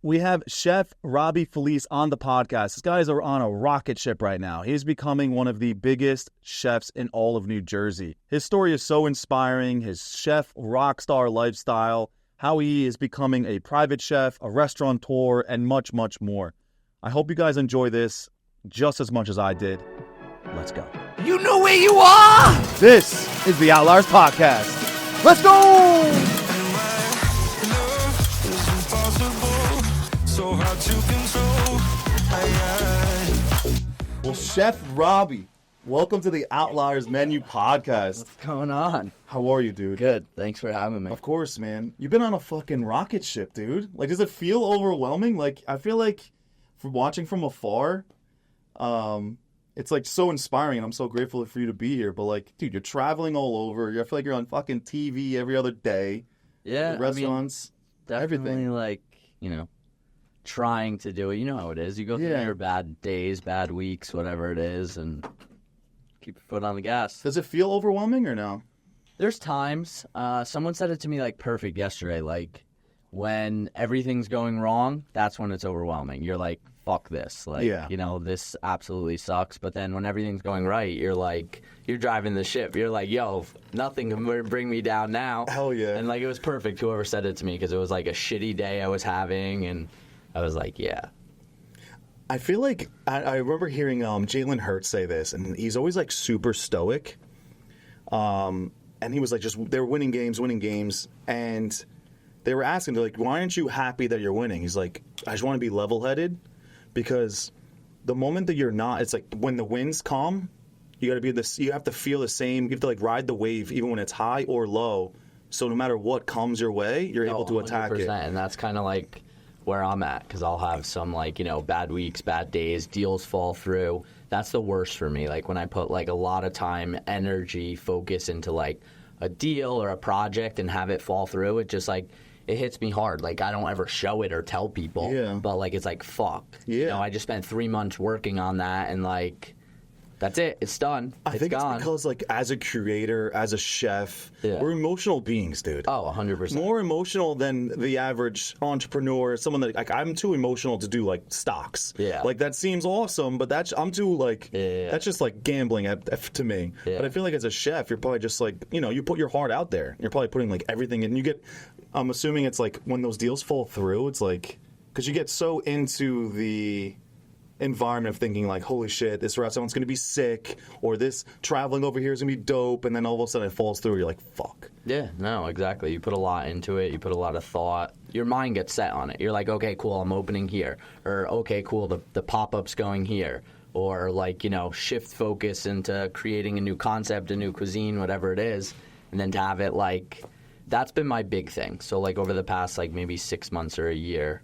We have Chef Robbie Felice on the podcast. This guy is on a rocket ship right now. He's becoming one of the biggest chefs in all of New Jersey. His story is so inspiring, his chef rock star lifestyle, how he is becoming a private chef, a restaurateur, and much, much more. I hope you guys enjoy this just as much as I did. Let's go. You know where you are! This is the OutliersPodcast. Let's go! So hard to control. Well, Chef Robbie, welcome to the Outliers Menu Podcast. What's going on? How are you, dude? Good. Thanks for having me. Of course, man. You've been on a fucking rocket ship, dude. Like, does it feel overwhelming? Like, I feel like from watching from afar, it's like so inspiring, and I'm so grateful for you to be here. But like, dude, you're traveling all over. I feel like you're on fucking TV every other day. Yeah, restaurants, everything. Like, trying to do it. You know how it is. You go through your bad days, bad weeks, whatever it is, and keep your foot on the gas. Does it feel overwhelming or no? There's times. Someone said it to me like perfect yesterday. Like, when everything's going wrong, that's when it's overwhelming. You're like, fuck this. Like, this absolutely sucks. But then when everything's going right, you're like, you're driving the ship. You're like, yo, nothing can bring me down now. Hell yeah. And like, it was perfect, whoever said it to me, because it was like a shitty day I was having, and I was like, yeah. I feel like I remember hearing Jalen Hurts say this, and he's always like super stoic. And he was like, they're winning games, and they were asking, they're like, why aren't you happy that you're winning? He's like, I just want to be level-headed, because the moment that you're not, it's like when the winds come, you got to be this. You have to feel the same. You have to like ride the wave, even when it's high or low. So no matter what comes your way, you're able to attack it. And that's kind of like where I'm at, because I'll have some bad weeks, bad days, deals fall through. That's the worst for me. Like when I put like a lot of time, energy, focus into like a deal or a project and have it fall through, it just like, it hits me hard. Like, I don't ever show it or tell people. Yeah. But like, it's like, fuck. Yeah. I just spent 3 months working on that, and like, that's it. It's done. I think gone. It's because, like, as a creator, as a chef, we're emotional beings, dude. Oh, 100%. More emotional than the average entrepreneur. Someone that, like, I'm too emotional to do, like, stocks. Yeah. Like, that seems awesome, but I'm too, like, that's just, like, gambling to me. Yeah. But I feel like as a chef, you're probably just, like, you put your heart out there. You're probably putting, like, everything in. You get, I'm assuming it's, like, when those deals fall through, it's, like, because you get so into the environment of thinking like, holy shit, this restaurant's going to be sick, or this traveling over here is going to be dope, and then all of a sudden it falls through, you're like, fuck. Yeah, no, exactly. You put a lot into it. You put a lot of thought. Your mind gets set on it. You're like, okay, cool, I'm opening here. Or, okay, cool, the pop-up's going here. Or, like, shift focus into creating a new concept, a new cuisine, whatever it is. And then to have it, like, that's been my big thing. So, like, over the past, like, maybe 6 months or a year,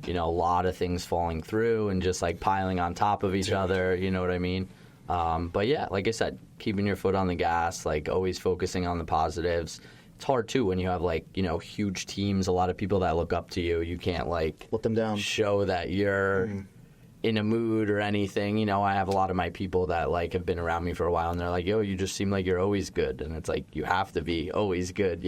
a lot of things falling through and just like piling on top of each other, you know what I mean? But yeah, like I said, keeping your foot on the gas, like always focusing on the positives. It's hard too when you have like, huge teams, a lot of people that look up to you. You can't like let them down, show that you're in a mood or anything. I have a lot of my people that like have been around me for a while, and they're like, yo, you just seem like you're always good. And it's like, you have to be always good, Do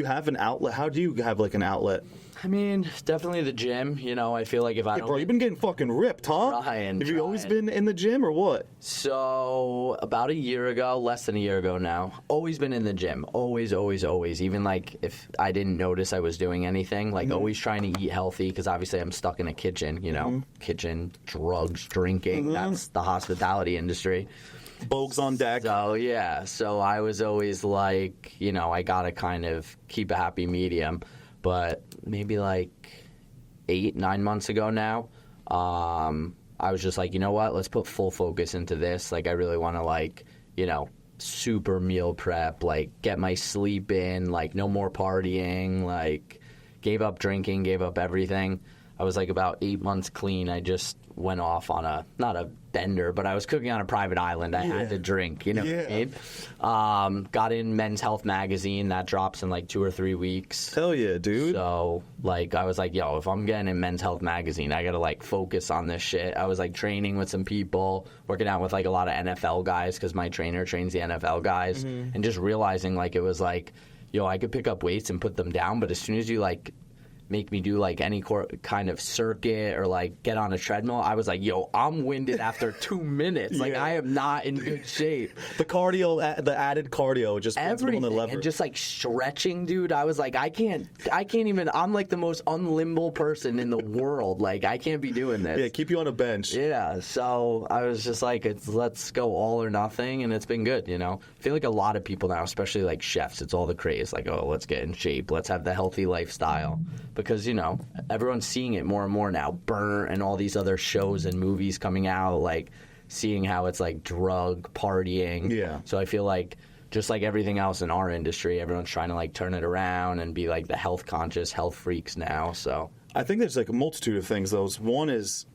you have an outlet? How do you have like an outlet? I mean, definitely the gym. I feel like if I don't... Bro, you've been getting fucking ripped, huh? Have you always been in the gym or what? So, about a year ago, less than a year ago now, always been in the gym. Always, always, always. Even like if I didn't notice I was doing anything, like always trying to eat healthy, because obviously I'm stuck in a kitchen, kitchen, drugs, drinking. That's the hospitality industry. Bogues on deck. So, yeah. So I was always like, I got to kind of keep a happy medium. But maybe like 8-9 months ago now, I was just like, you know what? Let's put full focus into this. Like, I really want to like, super meal prep, like get my sleep in, like no more partying, like gave up drinking, gave up everything. I was like about 8 months clean. I just went off on not a bender, but I was cooking on a private island. I had to drink, what I mean? Got in Men's Health magazine. That drops in like 2 or 3 weeks. Hell yeah, dude. So like I was like, yo, if I'm getting in Men's Health magazine, I gotta like focus on this shit. I was like training with some people, working out with like a lot of NFL guys, because my trainer trains the NFL guys, and just realizing like it was like, yo, I could pick up weights and put them down, but as soon as you like make me do like any kind of circuit or like get on a treadmill, I was like, yo, I'm winded after 2 minutes. Like I am not in good shape. The cardio, the added cardio, just everything, on the lever. and just like stretching, dude. I was like, I can't even. I'm like the most unlimble person in the world. Like I can't be doing this. Yeah, keep you on a bench. Yeah, so I was just like, let's go all or nothing, and it's been good. You know, I feel like a lot of people now, especially like chefs, it's all the craze. Like, oh, let's get in shape. Let's have the healthy lifestyle. Because, you know, everyone's seeing it more and more now. Burnt and all these other shows and movies coming out, like seeing how it's like drug partying. Yeah. So I feel like just like everything else in our industry, everyone's trying to like turn it around and be like the health conscious health freaks now. So I think there's like a multitude of things, though. One is,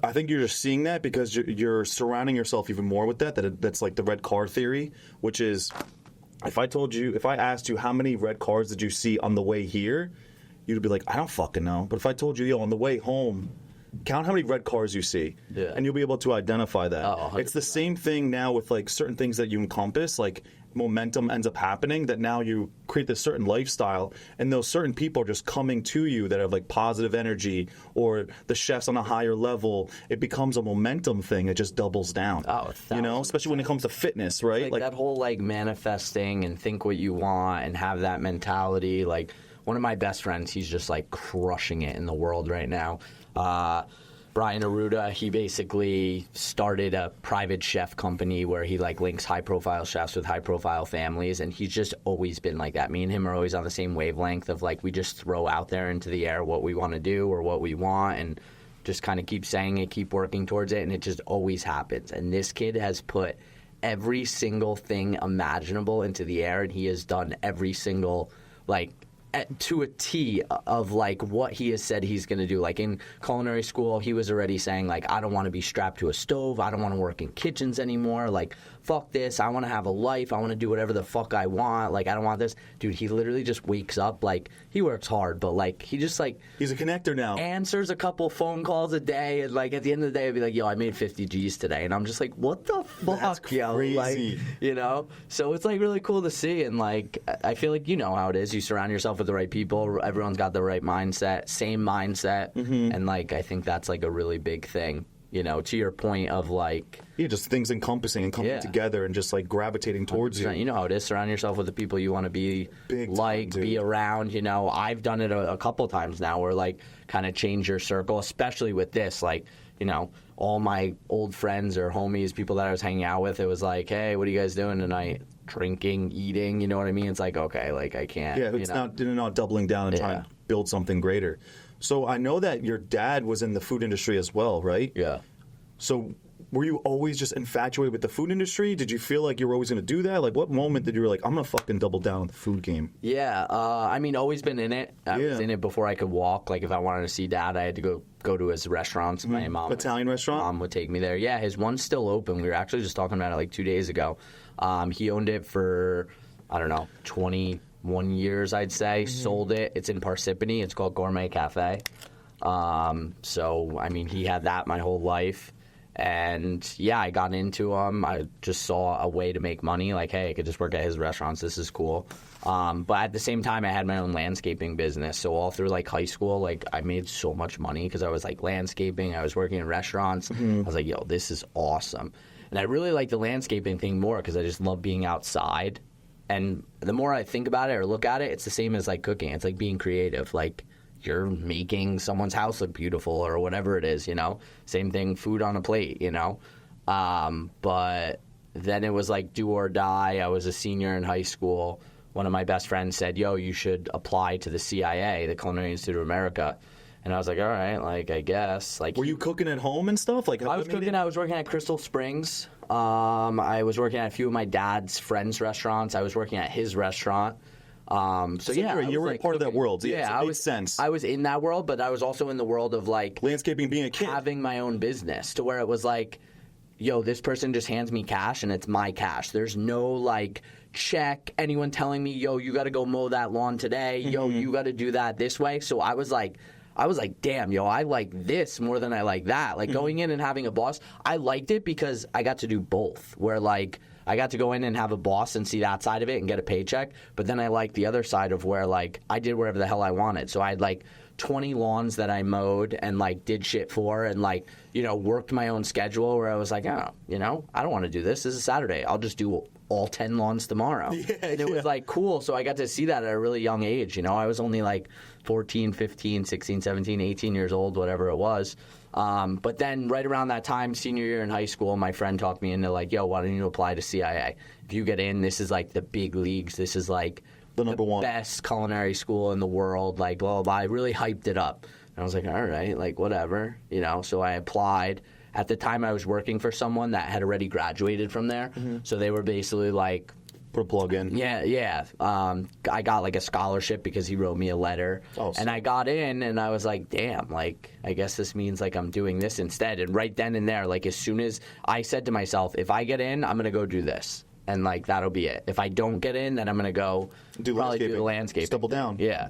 I think you're just seeing that because you're surrounding yourself even more with that's like the red car theory, which is, if I asked you how many red cars did you see on the way here, you'd be like, I don't fucking know. But if I told you, yo, on the way home, count how many red cars you see, and you'll be able to identify that. Oh, it's the same thing now with like certain things that you encompass, like momentum ends up happening, that now you create this certain lifestyle, and those certain people are just coming to you that have like positive energy, or the chefs on a higher level. It becomes a momentum thing. It just doubles down. Oh, you know, especially when it comes to fitness, right? Like that whole like manifesting and think what you want and have that mentality. Like one of my best friends, he's just like crushing it in the world right now. Brian Aruda, he basically started a private chef company where he like links high-profile chefs with high-profile families, and he's just always been like that. Me and him are always on the same wavelength of like we just throw out there into the air what we want to do or what we want, and just kind of keep saying it, keep working towards it, and it just always happens. And this kid has put every single thing imaginable into the air, and he has done every single like to a T of like what he has said he's going to do. Like in culinary school, he was already saying like, I don't want to be strapped to a stove. I don't want to work in kitchens anymore. Like, fuck this. I want to have a life. I want to do whatever the fuck I want. Like, I don't want this. Dude, he literally just wakes up. Like, he works hard, but like, he just like... He's a connector now. Answers a couple phone calls a day, and like at the end of the day, I'd be like, yo, I made 50 G's today. And I'm just like, what the fuck, That's yo? crazy. Like, you know? So it's like really cool to see. And like, I feel like you know how it is. You surround yourself with the right people. Everyone's got the right mindset, same mindset. And like, I think that's like a really big thing. You know, to your point of like... Yeah, just things encompassing and coming together and just like gravitating towards you. You know how it is. Surround yourself with the people you want to be be around. You know, I've done it a couple times now where like kind of change your circle, especially with this. Like, you know, all my old friends or homies, people that I was hanging out with, it was like, hey, what are you guys doing tonight? Drinking, eating, you know what I mean? It's like, okay, like I can't. Yeah, it's not doubling down and trying to build something greater. So I know that your dad was in the food industry as well, right? Yeah. So were you always just infatuated with the food industry? Did you feel like you were always going to do that? Like, what moment did you were like, I'm going to fucking double down on the food game? Yeah, I mean, always been in it. I was in it before I could walk. Like, if I wanted to see Dad, I had to go to his restaurants. My mom, Italian restaurant? Mom would take me there. Yeah, his one's still open. We were actually just talking about it like 2 days ago. He owned it for, I don't know, 21 years, I'd say. Sold it. It's in Parsippany. It's called Gourmet Cafe. So, I mean, he had that my whole life. And, yeah, I got into him. I just saw a way to make money. Like, hey, I could just work at his restaurants. This is cool. But at the same time, I had my own landscaping business. So all through, like, high school, like, I made so much money because I was, like, landscaping. I was working in restaurants. I was like, yo, this is awesome. And I really like the landscaping thing more because I just love being outside. And the more I think about it or look at it, it's the same as, like, cooking. It's like being creative. Like, you're making someone's house look beautiful or whatever it is, you know? Same thing, food on a plate, you know? But then it was like do or die. I was a senior in high school. One of my best friends said, yo, you should apply to the CIA, the Culinary Institute of America. And I was like, all right, like, I guess. Like, were you cooking at home and stuff? Like, I was cooking. I was working at Crystal Springs. I was working at a few of my dad's friends' restaurants. I was working at his restaurant. So yeah, you were like part of that world. Yeah, it made sense. I was in that world, but I was also in the world of like landscaping, being a kid, having my own business, to where it was like, yo, this person just hands me cash and it's my cash. There's no like check, anyone telling me, yo, you got to go mow that lawn today. Yo, you got to do that this way. So I was like, damn, yo, I like this more than I like that. Like going in and having a boss, I liked it because I got to do both. Where like I got to go in and have a boss and see that side of it and get a paycheck. But then I liked the other side of where like I did wherever the hell I wanted. So I had like 20 lawns that I mowed and like did shit for, and like, you know, worked my own schedule where I was like, oh, you know, I don't want to do this. This is Saturday. I'll just do all 10 lawns tomorrow. And it was like cool. So I got to see that at a really young age. You know, I was only like 14, 15, 16, 17, 18 years old, whatever it was. But then right around that time, senior year in high school, my friend talked me into like, yo, why don't you apply to CIA? If you get in, this is like the big leagues. This is like the number one best culinary school in the world. Like, blah, blah, blah. I really hyped it up. And I was like, all right, like whatever, you know. So I applied. At the time, I was working for someone that had already graduated from there. So they were basically like, put a plug in. Yeah. I got like a scholarship because he wrote me a letter. And I got in and I was like, damn, like, I guess this means like I'm doing this instead. And right then and there, like as soon as I said to myself, if I get in, I'm going to go do this. And like, that'll be it. If I don't get in, then I'm going to go probably do the landscaping. Double down. Yeah.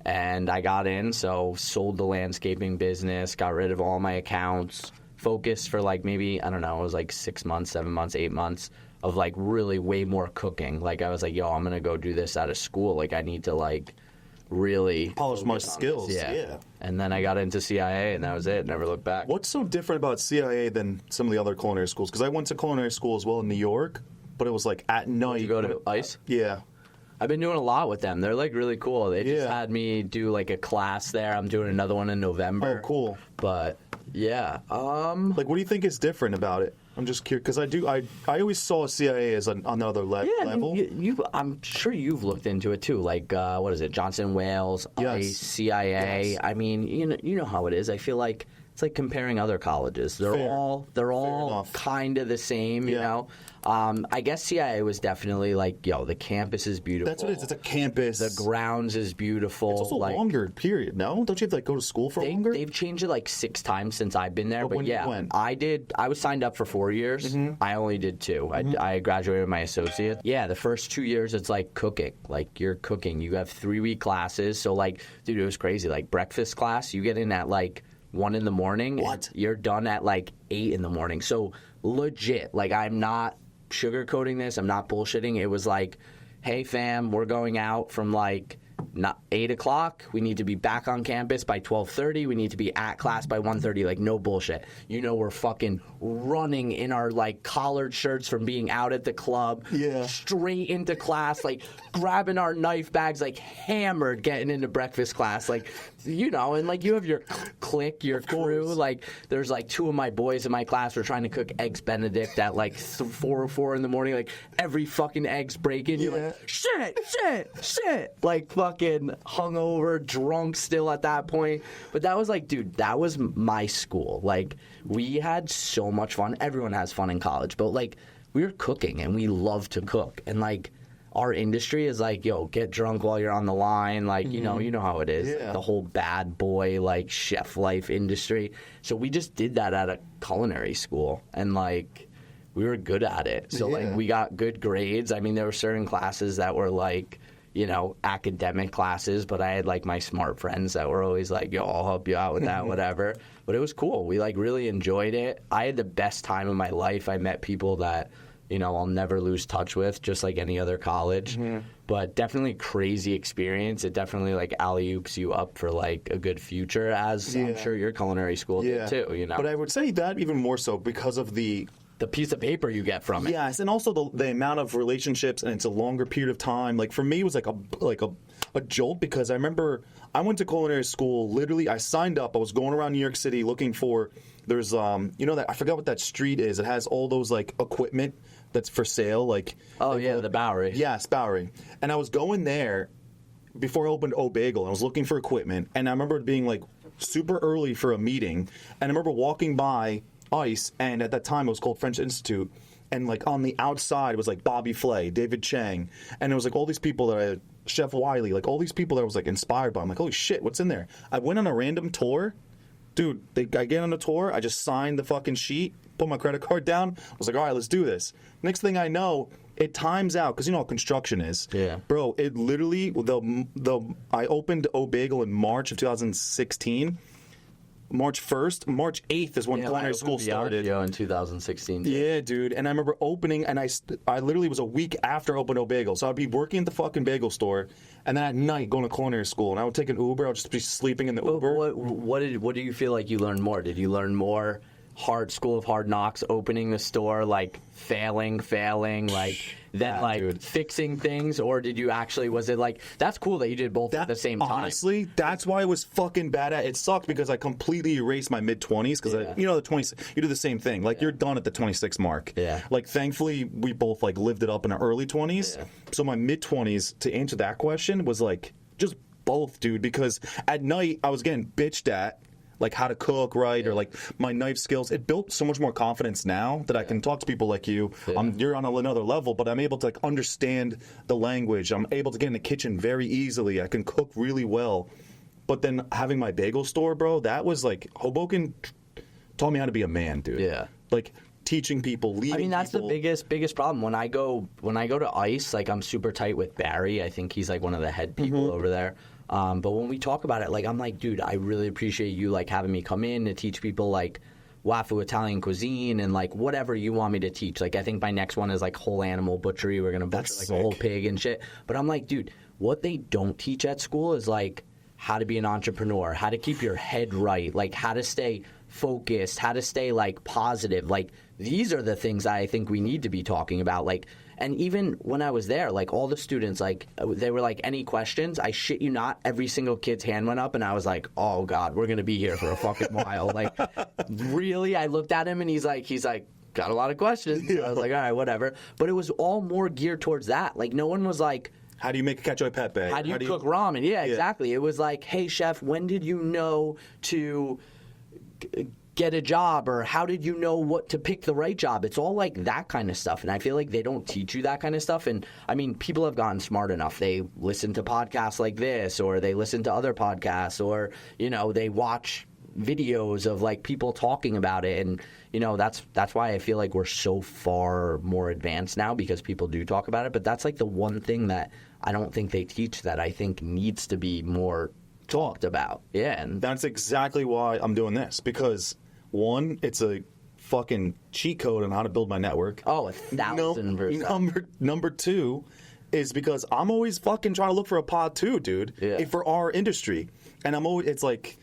And I got in, so sold the landscaping business, got rid of all my accounts, focused for like maybe, I don't know, it was like 6 months, 7 months, 8 months of like really way more cooking. Like I was like, yo, I'm going to go do this out of school. Like I need to like really polish my skills. Yeah. And then I got into CIA and that was it. Never looked back. What's so different about CIA than some of the other culinary schools? Because I went to culinary school as well in New York, but it was like at night. Did you go to ICE? Yeah. I've been doing a lot with them. They're like really cool. They just had me do like a class there. I'm doing another one in November. Oh, cool. But yeah. Like, what do you think is different about it? I'm just curious because I always saw CIA as another level. I'm sure you've looked into it too. Like what is it? Johnson Wales, ICE, CIA. Yes. I mean, you know how it is. I feel like it's like comparing other colleges. They're all kind of the same. You know. I guess CIA was definitely like, yo, the campus is beautiful. That's what it is. It's a campus. The grounds is beautiful. It's also like, longer, period. No? Don't you have to like go to school for longer? They've changed it like 6 times since I've been there. But yeah, when? I was signed up for 4 years. I only did 2. I graduated with my associate. Yeah, the first 2 years, it's like cooking. Like you're cooking. You have 3-week classes. So like, dude, it was crazy. Like breakfast class, you get in at like 1 in the morning. What? You're done at like 8 in the morning. So legit, like I'm not sugarcoating this. I'm not bullshitting. It was like, hey fam, we're going out from like 8 o'clock. We need to be back on campus by 12:30. We need to be at class by 1:30. Like no bullshit. You know, we're fucking running in our like collared shirts from being out at the club. Yeah. Straight into class, like grabbing our knife bags, like hammered, getting into breakfast class. Like, you know, and like you have your clique, your crew. Like there's like 2 of my boys in my class were trying to cook eggs Benedict at like 4 in the morning. Like every fucking egg's breaking. You're like, shit. Like fucking hungover, drunk still at that point. But that was like, dude, that was my school. Like we had so much fun. Everyone has fun in college, but like we were cooking and we love to cook. And like our industry is like, yo, get drunk while you're on the line. Like, you know how it is. Yeah. The whole bad boy, like chef life industry. So we just did that at a culinary school and like we were good at it. So like we got good grades. I mean, there were certain classes that were like, you know, academic classes, but I had like my smart friends that were always like, yo, I'll help you out with that, whatever. But it was cool. We like really enjoyed it. I had the best time of my life. I met people that, you know, I'll never lose touch with, just like any other college. But definitely crazy experience. It definitely like alley-oops you up for like a good future, as I'm sure your culinary school did too, you know. But I would say that even more so because of the piece of paper you get from it. Yes, and also the amount of relationships, and it's a longer period of time. Like for me, it was like a jolt because I remember I went to culinary school. Literally, I signed up. I was going around New York City looking for. There's you know that I forgot what that street is. It has all those like equipment that's for sale. Like the Bowery. Yes, Bowery. And I was going there before I opened O Bagel. And I was looking for equipment, and I remember it being like super early for a meeting. And I remember walking by ICE, and at that time it was called French Institute, and like on the outside it was like Bobby Flay, David Chang, and it was like all these people that Chef Wiley, like all these people that I was like inspired by. I'm like, holy shit, what's in there? I went on a random tour, dude. I get on the tour, I just signed the fucking sheet, put my credit card down, I was like, all right, let's do this. Next thing I know, it times out because you know how construction is. Yeah, bro. It literally I opened O Bagel in March of 2016. March 1st. March 8th is when culinary school started. Viaggio in 2016. Yeah, dude. And I remember opening, and I literally was a week after I opened No Bagel. So I'd be working at the fucking bagel store, and then at night going to culinary school. And I would take an Uber. I would just be sleeping in the Uber. What do you feel like you learned more? Did you learn more School of Hard Knocks, opening the store, like failing, like then like dude, fixing things, or did you actually, was it like, that's cool that you did both at the same time? Honestly, that's why I was fucking bad at it. It sucked because I completely erased my mid-20s because, the 20s, you do the same thing. Like, you're done at the 26 mark. Yeah. Like, thankfully, we both, like, lived it up in our early 20s. Yeah. So my mid-20s, to answer that question, was, like, just both, dude, because at night, I was getting bitched at, like how to cook right, or like my knife skills. It built so much more confidence now that I can talk to people like you. You're on another level, but I'm able to like understand the language. I'm able to get in the kitchen very easily. I can cook really well. But then having my bagel store, bro, that was like, Hoboken taught me how to be a man, dude. Yeah. Like teaching people, leading people. I mean, that's the biggest problem. When I go to ICE, like I'm super tight with Barry. I think he's like one of the head people over there. But when we talk about it, like, I'm like, dude, I really appreciate you, like, having me come in to teach people, like, Wafu Italian cuisine and, like, whatever you want me to teach. Like, I think my next one is, like, whole animal butchery. We're going to butcher, like, a whole pig and shit. But I'm like, dude, what they don't teach at school is, like, how to be an entrepreneur, how to keep your head right, like, how to stay focused, how to stay, like, positive. Like, these are the things I think we need to be talking about, like. And even when I was there, like, all the students, like, they were like, any questions? I shit you not, every single kid's hand went up, and I was like, oh, God, we're going to be here for a fucking while. Like, really? I looked at him, and he's like, got a lot of questions. I was like, all right, whatever. But it was all more geared towards that. Like, no one was like, how do you make a cacio e pepe? How do you cook ramen? Yeah, exactly. It was like, hey, chef, when did you know to get a job, or how did you know what to pick the right job? It's all like that kind of stuff, and I feel like they don't teach you that kind of stuff. And I mean, people have gotten smart enough. They listen to podcasts like this, or they listen to other podcasts, or they watch videos of like people talking about it, and that's why I feel like we're so far more advanced now, because people do talk about it. But that's like the one thing that I don't think they teach that I think needs to be more talked about. Yeah, and that's exactly why I'm doing this, because one, it's a fucking cheat code on how to build my network. Oh, 1,000%. Number two is because I'm always fucking trying to look for a pod too, dude. Yeah. For our industry. And it's like,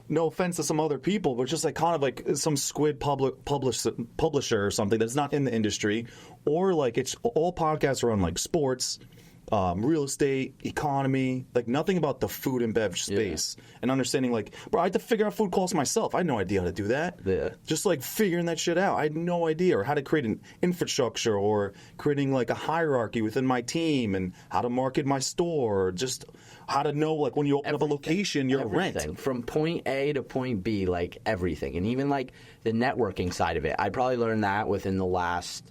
no offense to some other people, but just like kind of like some squid publisher or something that's not in the industry. Or like it's all podcasts are on like sports, real estate, economy, like nothing about the food and beverage space. And understanding like, bro, I had to figure out food costs myself. I had no idea how to do that. Yeah. Just like figuring that shit out. I had no idea, or how to create an infrastructure, or creating like a hierarchy within my team, and how to market my store, or just how to know like when you open up a location, your rent. From point A to point B, like everything. And even like the networking side of it. I probably learned that within the last,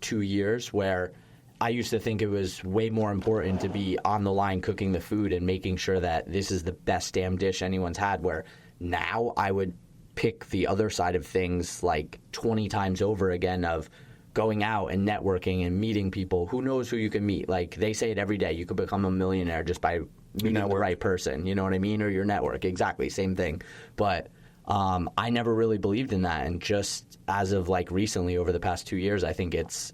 2 years, where I used to think it was way more important to be on the line cooking the food and making sure that this is the best damn dish anyone's had, where now I would pick the other side of things like 20 times over again, of going out and networking and meeting people. Who knows who you can meet? Like, they say it every day. You could become a millionaire just by meeting the right person. You know what I mean? Or your network. Exactly. Same thing. But I never really believed in that. And just as of like recently, over the past 2 years, I think it's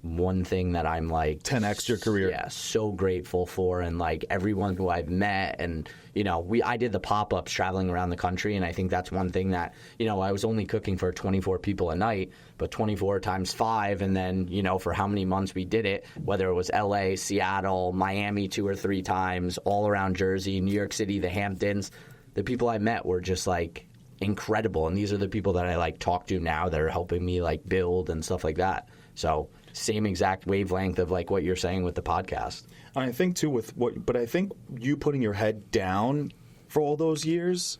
one thing that I'm like 10x your career. Yeah, so grateful for. And like everyone who I've met, and I did the pop-ups traveling around the country, and I think that's one thing that I was only cooking for 24 people a night, but 24 times 5, and then for how many months we did it, whether it was LA, Seattle, Miami 2 or 3 times, all around Jersey, New York City, the Hamptons. The people I met were just like incredible, and these are the people that I like talk to now that are helping me like build and stuff like that. So same exact wavelength of like what you're saying with the podcast. I think too but I think you putting your head down for all those years,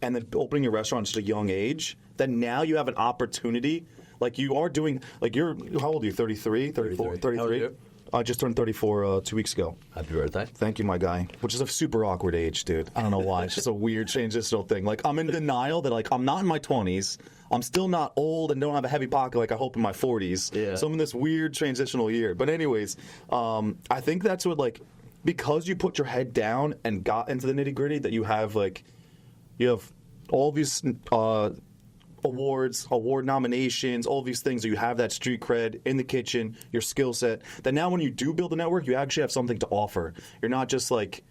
and then opening your restaurant at such a young age, then now you have an opportunity. Like you are doing, like how old are you? 33, 34, 33? I just turned 34 2 weeks ago. Happy birthday. Thank you, my guy. Which is a super awkward age, dude. I don't know why. It's just a weird transitional thing. Like, I'm in denial that, like, I'm not in my 20s. I'm still not old and don't have a heavy pocket like I hope in my 40s. Yeah. So I'm in this weird transitional year. But anyways, I think that's what, like, because you put your head down and got into the nitty-gritty, that you have, like, You have all these awards, award nominations, all these things. So you have that street cred in the kitchen, your skill set. That now when you do build a network, you actually have something to offer. You're not just like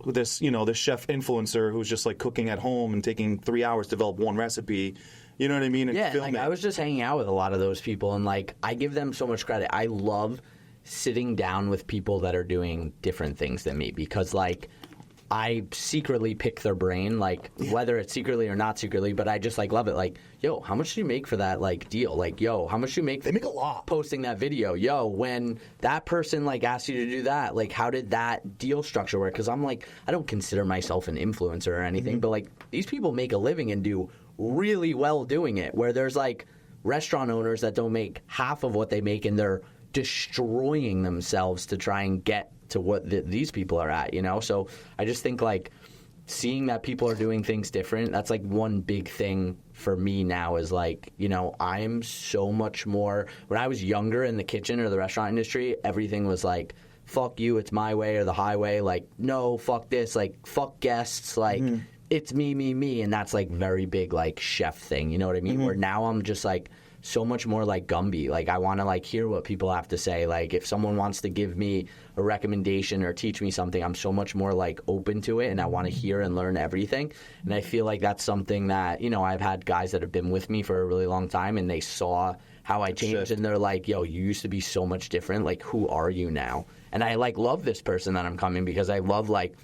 this, this chef influencer who's just like cooking at home and taking 3 hours to develop one recipe. You know what I mean? And yeah, film it. I was just hanging out with a lot of those people, and like I give them so much credit. I love sitting down with people that are doing different things than me because like I secretly pick their brain, like whether it's secretly or not secretly, but I just like love it. Like, yo, how much do you make for that like deal? Like, yo, how much do you make? They make a lot posting that video. Yo, when that person like asked you to do that, like how did that deal structure work? Because I'm like, I don't consider myself an influencer or anything, but like these people make a living and do really well doing it. Where there's like restaurant owners that don't make half of what they make and they're destroying themselves to try and get to what these people are at, So I just think like seeing that people are doing things different, that's like one big thing for me now is like, I'm so much more, when I was younger in the kitchen or the restaurant industry, everything was like, fuck you, it's my way or the highway, like, no, fuck this, like, fuck guests, like, it's me, and that's like very big like chef thing, you know what I mean? Where now I'm just like, so much more like Gumby. Like I want to like hear what people have to say. Like if someone wants to give me a recommendation or teach me something, I'm so much more like open to it and I want to hear and learn everything. And I feel like that's something that, I've had guys that have been with me for a really long time and they saw how I changed and they're like, yo, you used to be so much different. Like who are you now? And I like love this person that I'm coming because I love like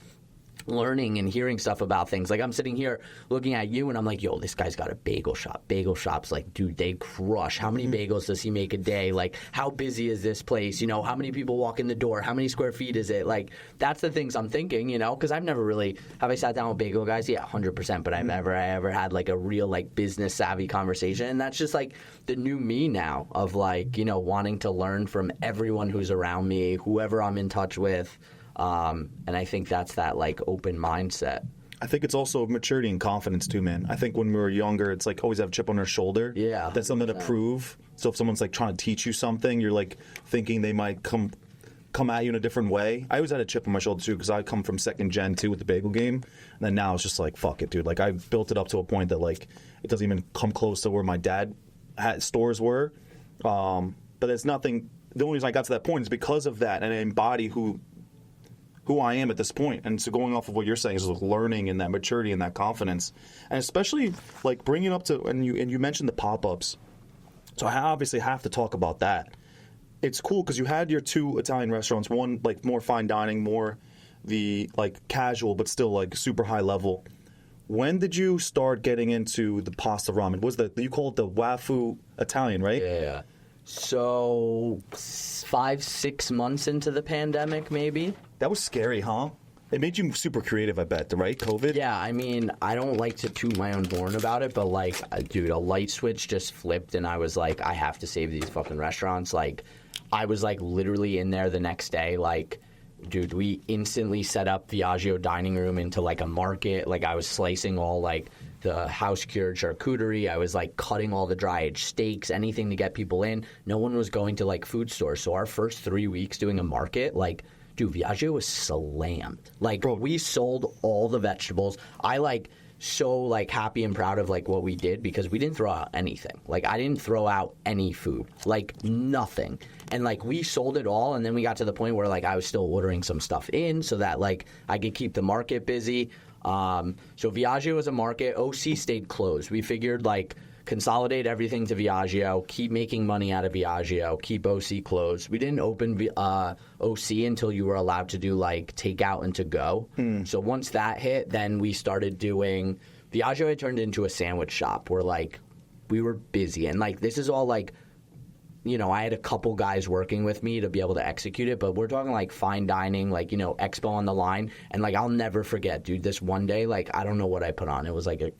learning and hearing stuff about things. Like I'm sitting here looking at you and I'm like, yo, this guy's got a bagel shop. Bagel shops, like, dude, they crush. How many bagels does he make a day? Like, how busy is this place? How many people walk in the door? How many square feet is it? Like, that's the things I'm thinking, because I've never really, have I sat down with bagel guys? Yeah, 100%, but I ever had like a real like business savvy conversation. And that's just like the new me now of like, wanting to learn from everyone who's around me, whoever I'm in touch with. And I think that's that like open mindset. I think it's also maturity and confidence too, man. I think when we were younger, it's like always have a chip on our shoulder. Yeah. That's something to prove. So if someone's like trying to teach you something, you're like thinking they might come at you in a different way. I always had a chip on my shoulder too because I come from second gen too with the bagel game. And then now it's just like, fuck it, dude. Like I built it up to a point that like it doesn't even come close to where my dad had stores were. But it's nothing. The only reason I got to that point is because of that and I embody who I am at this point. And so going off of what you're saying is like learning and that maturity and that confidence. And especially like bringing up to, and you mentioned the pop-ups. So I obviously have to talk about that. It's cool because you had your two Italian restaurants, one like more fine dining, more the like casual, but still like super high level. When did you start getting into the pasta ramen? You call it the Wafu Italian, right? Yeah. So 5-6 months into the pandemic, maybe. That was scary, huh? It made you super creative, I bet, right? COVID? Yeah, I mean, I don't like to toot my own horn about it, but like, dude, a light switch just flipped and I was like, I have to save these fucking restaurants. Like, I was like literally in there the next day, like, dude, we instantly set up Viaggio dining room into like a market. Like, I was slicing all like the house cured charcuterie. I was like cutting all the dry aged steaks, anything to get people in. No one was going to like food stores. So our first 3 weeks doing a market, like, dude, Viaggio was slammed. Like, bro, we sold all the vegetables. I like so like happy and proud of like what we did because we didn't throw out anything. Like, I didn't throw out any food, like nothing. And like we sold it all, and then we got to the point where like I was still ordering some stuff in so that like I could keep the market busy. So Viaggio was a market. OC stayed closed. We figured like consolidate everything to Viaggio, keep making money out of Viaggio, keep OC closed. We didn't open OC until you were allowed to do like takeout and to go. So once that hit, then we started doing Viaggio. Had turned into a sandwich shop where like we were busy, and like this is all like, you know, I had a couple guys working with me to be able to execute it, but we're talking like fine dining, like, you know, expo on the line. And like, I'll never forget, dude, this one day, like, I don't know what I put on. It was like a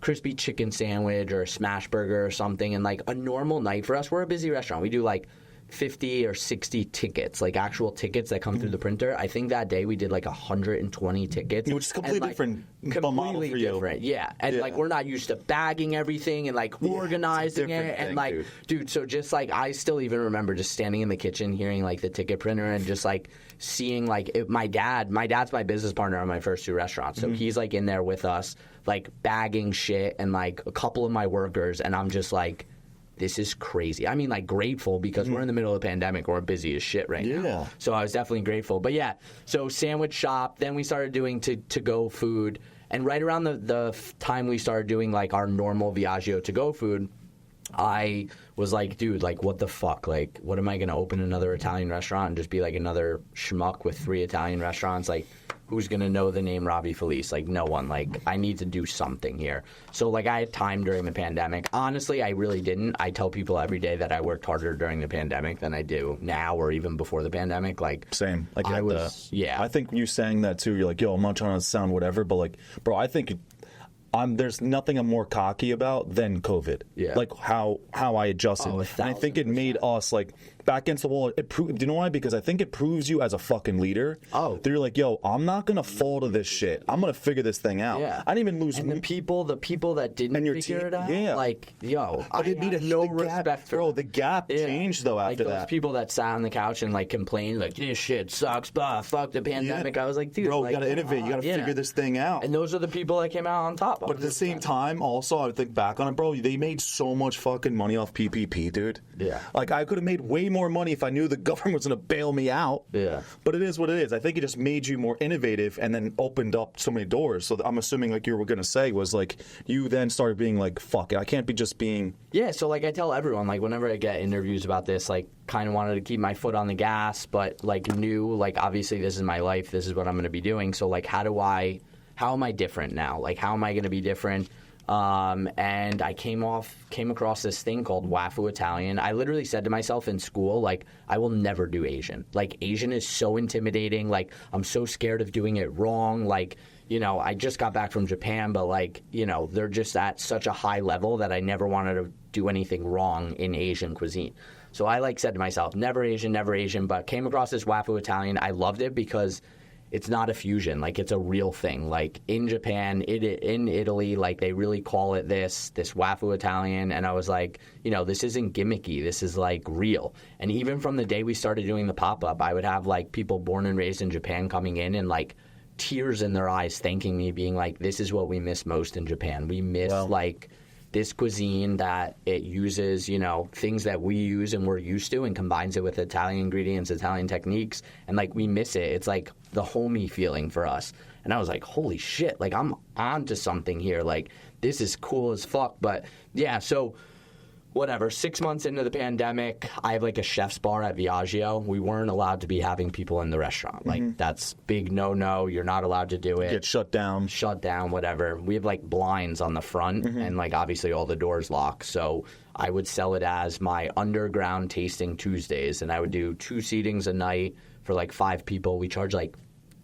crispy chicken sandwich or a smash burger or something. And like a normal night for us, we're a busy restaurant. We do like 50 or 60 tickets, like actual tickets that come through the printer. I think that day we did like 120 tickets. Which is completely different model for you. Different, yeah. And like we're not used to bagging everything and like organizing it. And like, dude, so just like I still even remember just standing in the kitchen hearing like the ticket printer and just like seeing like my dad's my business partner on my first 2 restaurants. So he's like in there with us, like bagging shit and like a couple of my workers. And I'm just like, this is crazy. I mean, like, grateful because we're in the middle of the pandemic. We're busy as shit right now. So I was definitely grateful. But, yeah, so sandwich shop. Then we started doing to-go food. And right around the time we started doing, like, our normal Viaggio to-go food, I was like, dude, like, what the fuck? Like, what am I going to open another Italian restaurant and just be, like, another schmuck with 3 Italian restaurants? Like, who's going to know the name Robbie Felice? Like, no one. Like, I need to do something here. So, like, I had time during the pandemic. Honestly, I really didn't. I tell people every day that I worked harder during the pandemic than I do now or even before the pandemic. Like, same. Like, yeah. I think you saying that, too, you're like, yo, I'm not trying to sound whatever, but, like, bro, I think there's nothing I'm more cocky about than COVID. Yeah. Like, how I adjusted. Oh, and I think it made us, like, back against the wall. Do you know why? Because I think it proves you as a fucking leader. Oh. That you're like, yo, I'm not going to fall to this shit. I'm going to figure this thing out. Yeah. I didn't even lose. And the people that didn't figure it out, like, yo, I had no respect for bro, the gap changed, though, after like, those people that sat on the couch and, like, complained, like, this shit sucks, fuck the pandemic. I was like, dude. Bro, like, you got to innovate. You got to figure this thing out. And those are the people that came out on top. But at the same time, also, I think back on it, bro, they made so much fucking money off PPP, dude. Yeah. Like, I could have made way more money if I knew the government was going to bail me out. Yeah. But it is what it is. I think it just made you more innovative and then opened up so many doors. So I'm assuming, like you were going to say, was like you then started being like, fuck it, I can't be just being. Yeah, so like I tell everyone, like whenever I get interviews about this, like kind of wanted to keep my foot on the gas, but like knew, like obviously this is my life, this is what I'm going to be doing. So like how am I different now? Like how am I going to be different? And I came across this thing called Wafu Italian. I literally said to myself in school, like, I will never do Asian. Like, Asian is so intimidating. Like, I'm so scared of doing it wrong. Like, you know, I just got back from Japan, but like, you know, they're just at such a high level that I never wanted to do anything wrong in Asian cuisine. So I like said to myself, never Asian, but came across this Wafu Italian. I loved it because it's not a fusion. Like, it's a real thing. Like, in Japan, in Italy, like, they really call it this Wafu Italian. And I was like, you know, this isn't gimmicky. This is, like, real. And even from the day we started doing the pop-up, I would have, like, people born and raised in Japan coming in and, like, tears in their eyes thanking me, being like, this is what we miss most in Japan. We miss, like, this cuisine that it uses, you know, things that we use and we're used to and combines it with Italian ingredients, Italian techniques, and, like, we miss it. It's, like, the homey feeling for us. And I was like, holy shit, like, I'm onto something here. Like, this is cool as fuck. But, yeah, so whatever, 6 months into the pandemic, I have, like, a chef's bar at Viaggio. We weren't allowed to be having people in the restaurant. Like, that's big no-no. You're not allowed to do it. Get shut down. Shut down, whatever. We have, like, blinds on the front, and, like, obviously all the doors lock. So I would sell it as my underground tasting Tuesdays, and I would do 2 seatings a night for, like, 5 people. We charge, like,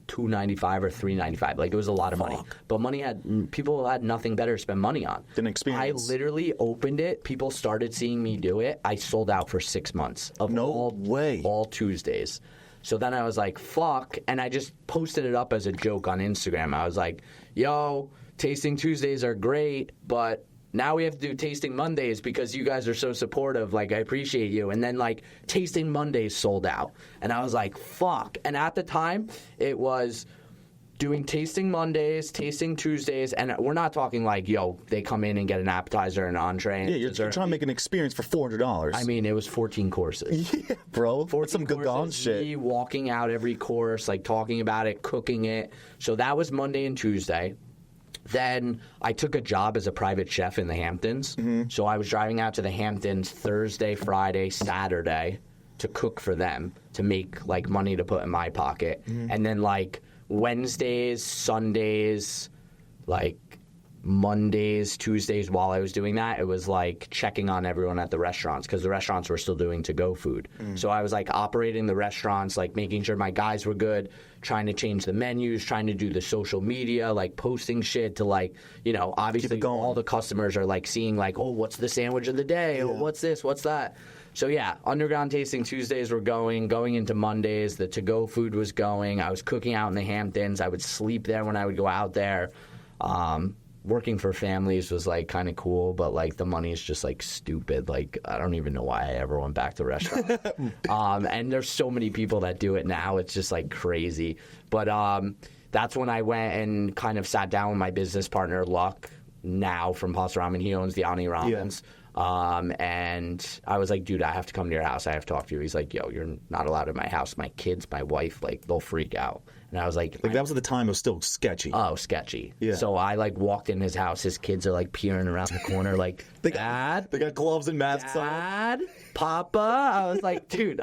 $2.95 or $3.95. Like, it was a lot of money. But people had nothing better to spend money on. Didn't experience. I literally opened it. People started seeing me do it. I sold out for 6 months of all Tuesdays. So then I was like, fuck. And I just posted it up as a joke on Instagram. I was like, yo, tasting Tuesdays are great, but now we have to do Tasting Mondays because you guys are so supportive. Like, I appreciate you. And then, like, Tasting Mondays sold out. And I was like, fuck. And at the time, it was doing Tasting Mondays, Tasting Tuesdays. And we're not talking like, yo, they come in and get an appetizer and an entree. And you're trying to make an experience for $400. I mean, it was 14 courses. Yeah, bro. 14 some good gone shit. Me walking out every course, like, talking about it, cooking it. So that was Monday and Tuesday. Then I took a job as a private chef in the Hamptons. So I was driving out to the Hamptons Thursday, Friday, Saturday to cook for them, to make, like, money to put in my pocket. And then, like, Wednesdays, Sundays, like, Mondays, Tuesdays, while I was doing that, it was like checking on everyone at the restaurants because the restaurants were still doing to-go food. So I was like operating the restaurants, like making sure my guys were good, trying to change the menus, trying to do the social media, like posting shit to like, you know, obviously all the customers are like seeing like, oh, what's the sandwich of the day? Oh, what's this? What's that? So yeah, underground tasting Tuesdays were going into Mondays. The to-go food was going. I was cooking out in the Hamptons. I would sleep there when I would go out there. Working for families was like kind of cool, but like the money is just like stupid. Like I don't even know why I ever went back to restaurants. And there's so many people that do it now. It's just like crazy. But that's when I went and kind of sat down with my business partner, Luck, now from Pasta Ramen. He owns the Ani Ramens. And I was like, dude, I have to come to your house. I have to talk to you. He's like, yo, you're not allowed in my house. My kids, my wife, like they'll freak out. And I was like that was at the time it was still sketchy. Oh, sketchy. Yeah. So I like walked in his house. His kids are like peering around the corner like, Dad? They got gloves and masks on. Dad? Papa? I was like, dude,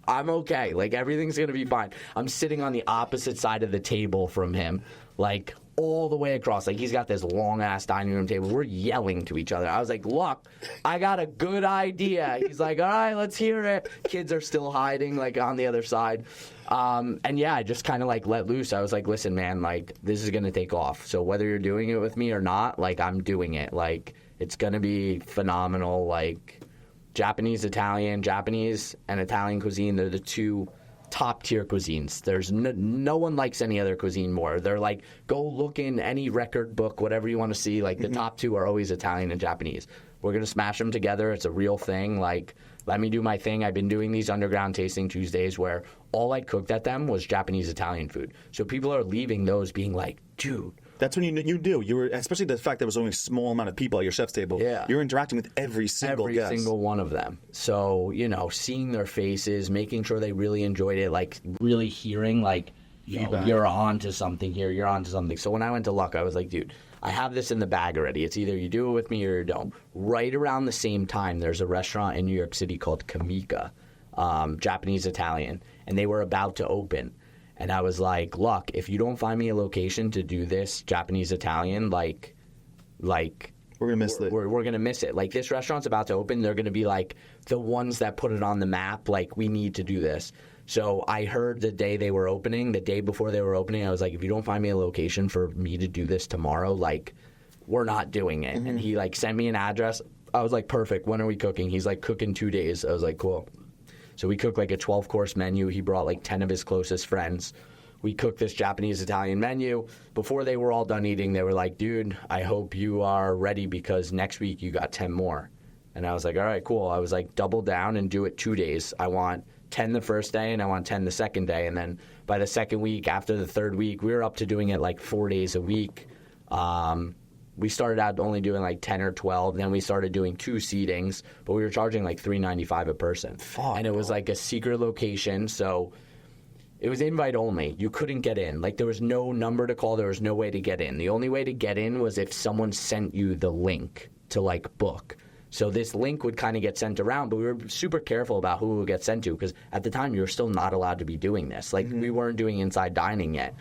I'm okay. Like everything's going to be fine. I'm sitting on the opposite side of the table from him, like all the way across. Like he's got this long ass dining room table. We're yelling to each other. I was like, look, I got a good idea. He's like, all right, let's hear it. Kids are still hiding like on the other side. And yeah, I just kind of like let loose. I was like, listen, man, like this is going to take off. So whether you're doing it with me or not, like I'm doing it. Like it's going to be phenomenal. Like Japanese and Italian cuisine, they're the two top tier cuisines. There's no one likes any other cuisine more. They're like, go look in any record book, whatever you want to see. Like the top two are always Italian and Japanese. We're going to smash them together. It's a real thing. Like, let me do my thing. I've been doing these underground tasting Tuesdays where all I cooked at them was Japanese Italian food. So people are leaving those being like, dude. That's when you do. You were, especially the fact there was only a small amount of people at your chef's table. Yeah. You're interacting with every single guest. Every single one of them. So, you know, seeing their faces, making sure they really enjoyed it, like really hearing like, yo, you're on to something here. You're on to something. So when I went to Luck, I was like, dude, I have this in the bag already. It's either you do it with me or you don't. Right around the same time, there's a restaurant in New York City called Kamika, Japanese Italian, and they were about to open. And I was like, look, if you don't find me a location to do this Japanese Italian, like we're gonna miss it. We're gonna miss it. Like this restaurant's about to open, they're gonna be like the ones that put it on the map. Like we need to do this. So I heard the day before they were opening, I was like, if you don't find me a location for me to do this tomorrow, like we're not doing it. And he like sent me an address. I was like, perfect. When are we cooking? He's like, cook in 2 days. I was like, cool. So we cooked like a 12-course menu. He brought like 10 of his closest friends. We cooked this Japanese-Italian menu. Before they were all done eating, they were like, dude, I hope you are ready because next week you got 10 more. And I was like, all right, cool. I was like, double down and do it 2 days. I want 10 the first day and I want 10 the second day. And then by the second week, after the third week, we were up to doing it like 4 days a week. We started out only doing like 10 or 12. Then we started doing 2 seatings, but we were charging like $3.95 a person. And it was like a secret location, so it was invite only. You couldn't get in. Like there was no number to call. There was no way to get in. The only way to get in was if someone sent you the link to like book. So this link would kind of get sent around, but we were super careful about who it would get sent to because at the time you were still not allowed to be doing this. Like we weren't doing inside dining yet.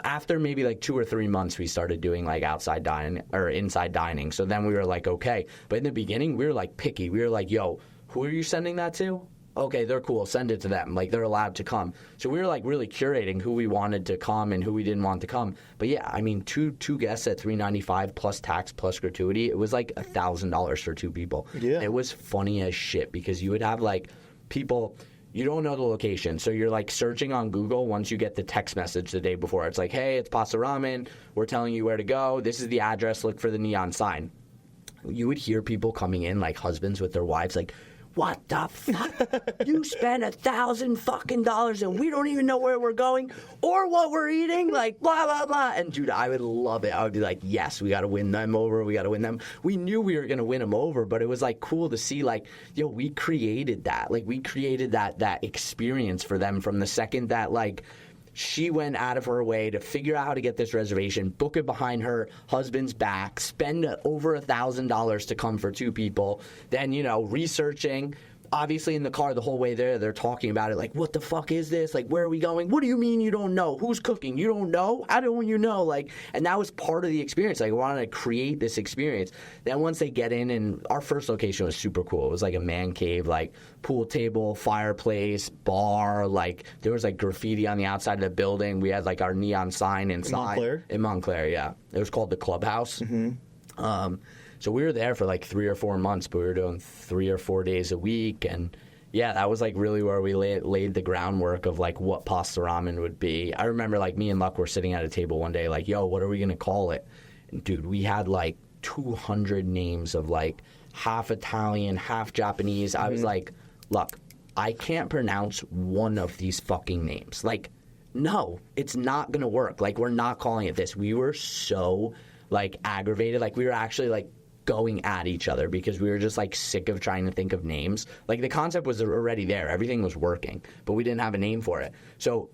After maybe like 2 or 3 months, we started doing like outside dining or inside dining. So then we were like, okay. But in the beginning, we were like picky. We were like, yo, who are you sending that to? Okay, they're cool. Send it to them. Like they're allowed to come. So we were like really curating who we wanted to come and who we didn't want to come. But yeah, I mean, two guests at $3.95 plus tax plus gratuity. It was like $1,000 for 2 people. Yeah, it was funny as shit because you would have like people. You don't know the location, so you're like searching on Google once you get the text message the day before. It's like, hey, it's Pasta Ramen. We're telling you where to go. This is the address. Look for the neon sign. You would hear people coming in, like husbands with their wives, like, what the fuck? You spent $1,000 fucking dollars and we don't even know where we're going or what we're eating? Like, blah, blah, blah. And dude, I would love it. I would be like, yes, we got to win them over. We got to win them. We knew we were going to win them over, but it was like cool to see like, yo, we created that. Like we created that experience for them from the second that like, she went out of her way to figure out how to get this reservation, book it behind her husband's back, spend over $1,000 to come for 2 people. Then, you know, researching. obviously in the car the whole way there, they're talking about it like, what the fuck is this? Like, where are we going? What do you mean you don't know? Who's cooking? You don't know? How don't you know? Like, and that was part of the experience. Like, I wanted to create this experience. Then once they get in, and our first location was super cool. It was like a man cave, like pool table, fireplace, bar. Like, there was like graffiti on the outside of the building. We had like our neon sign inside. In Montclair, yeah. It was called the Clubhouse. So we were there for like 3 or 4 months, but we were doing 3 or 4 days a week. And yeah, that was like really where we laid the groundwork of like what Pasta Ramen would be. I remember like me and Luck were sitting at a table one day like, yo, what are we going to call it? And dude, we had like 200 names of like half Italian, half Japanese. I was like, look, I can't pronounce one of these fucking names. Like, no, it's not going to work. Like, we're not calling it this. We were so like aggravated. Like, we were actually like going at each other because we were just like sick of trying to think of names. Like, the concept was already there. Everything was working, but we didn't have a name for it. So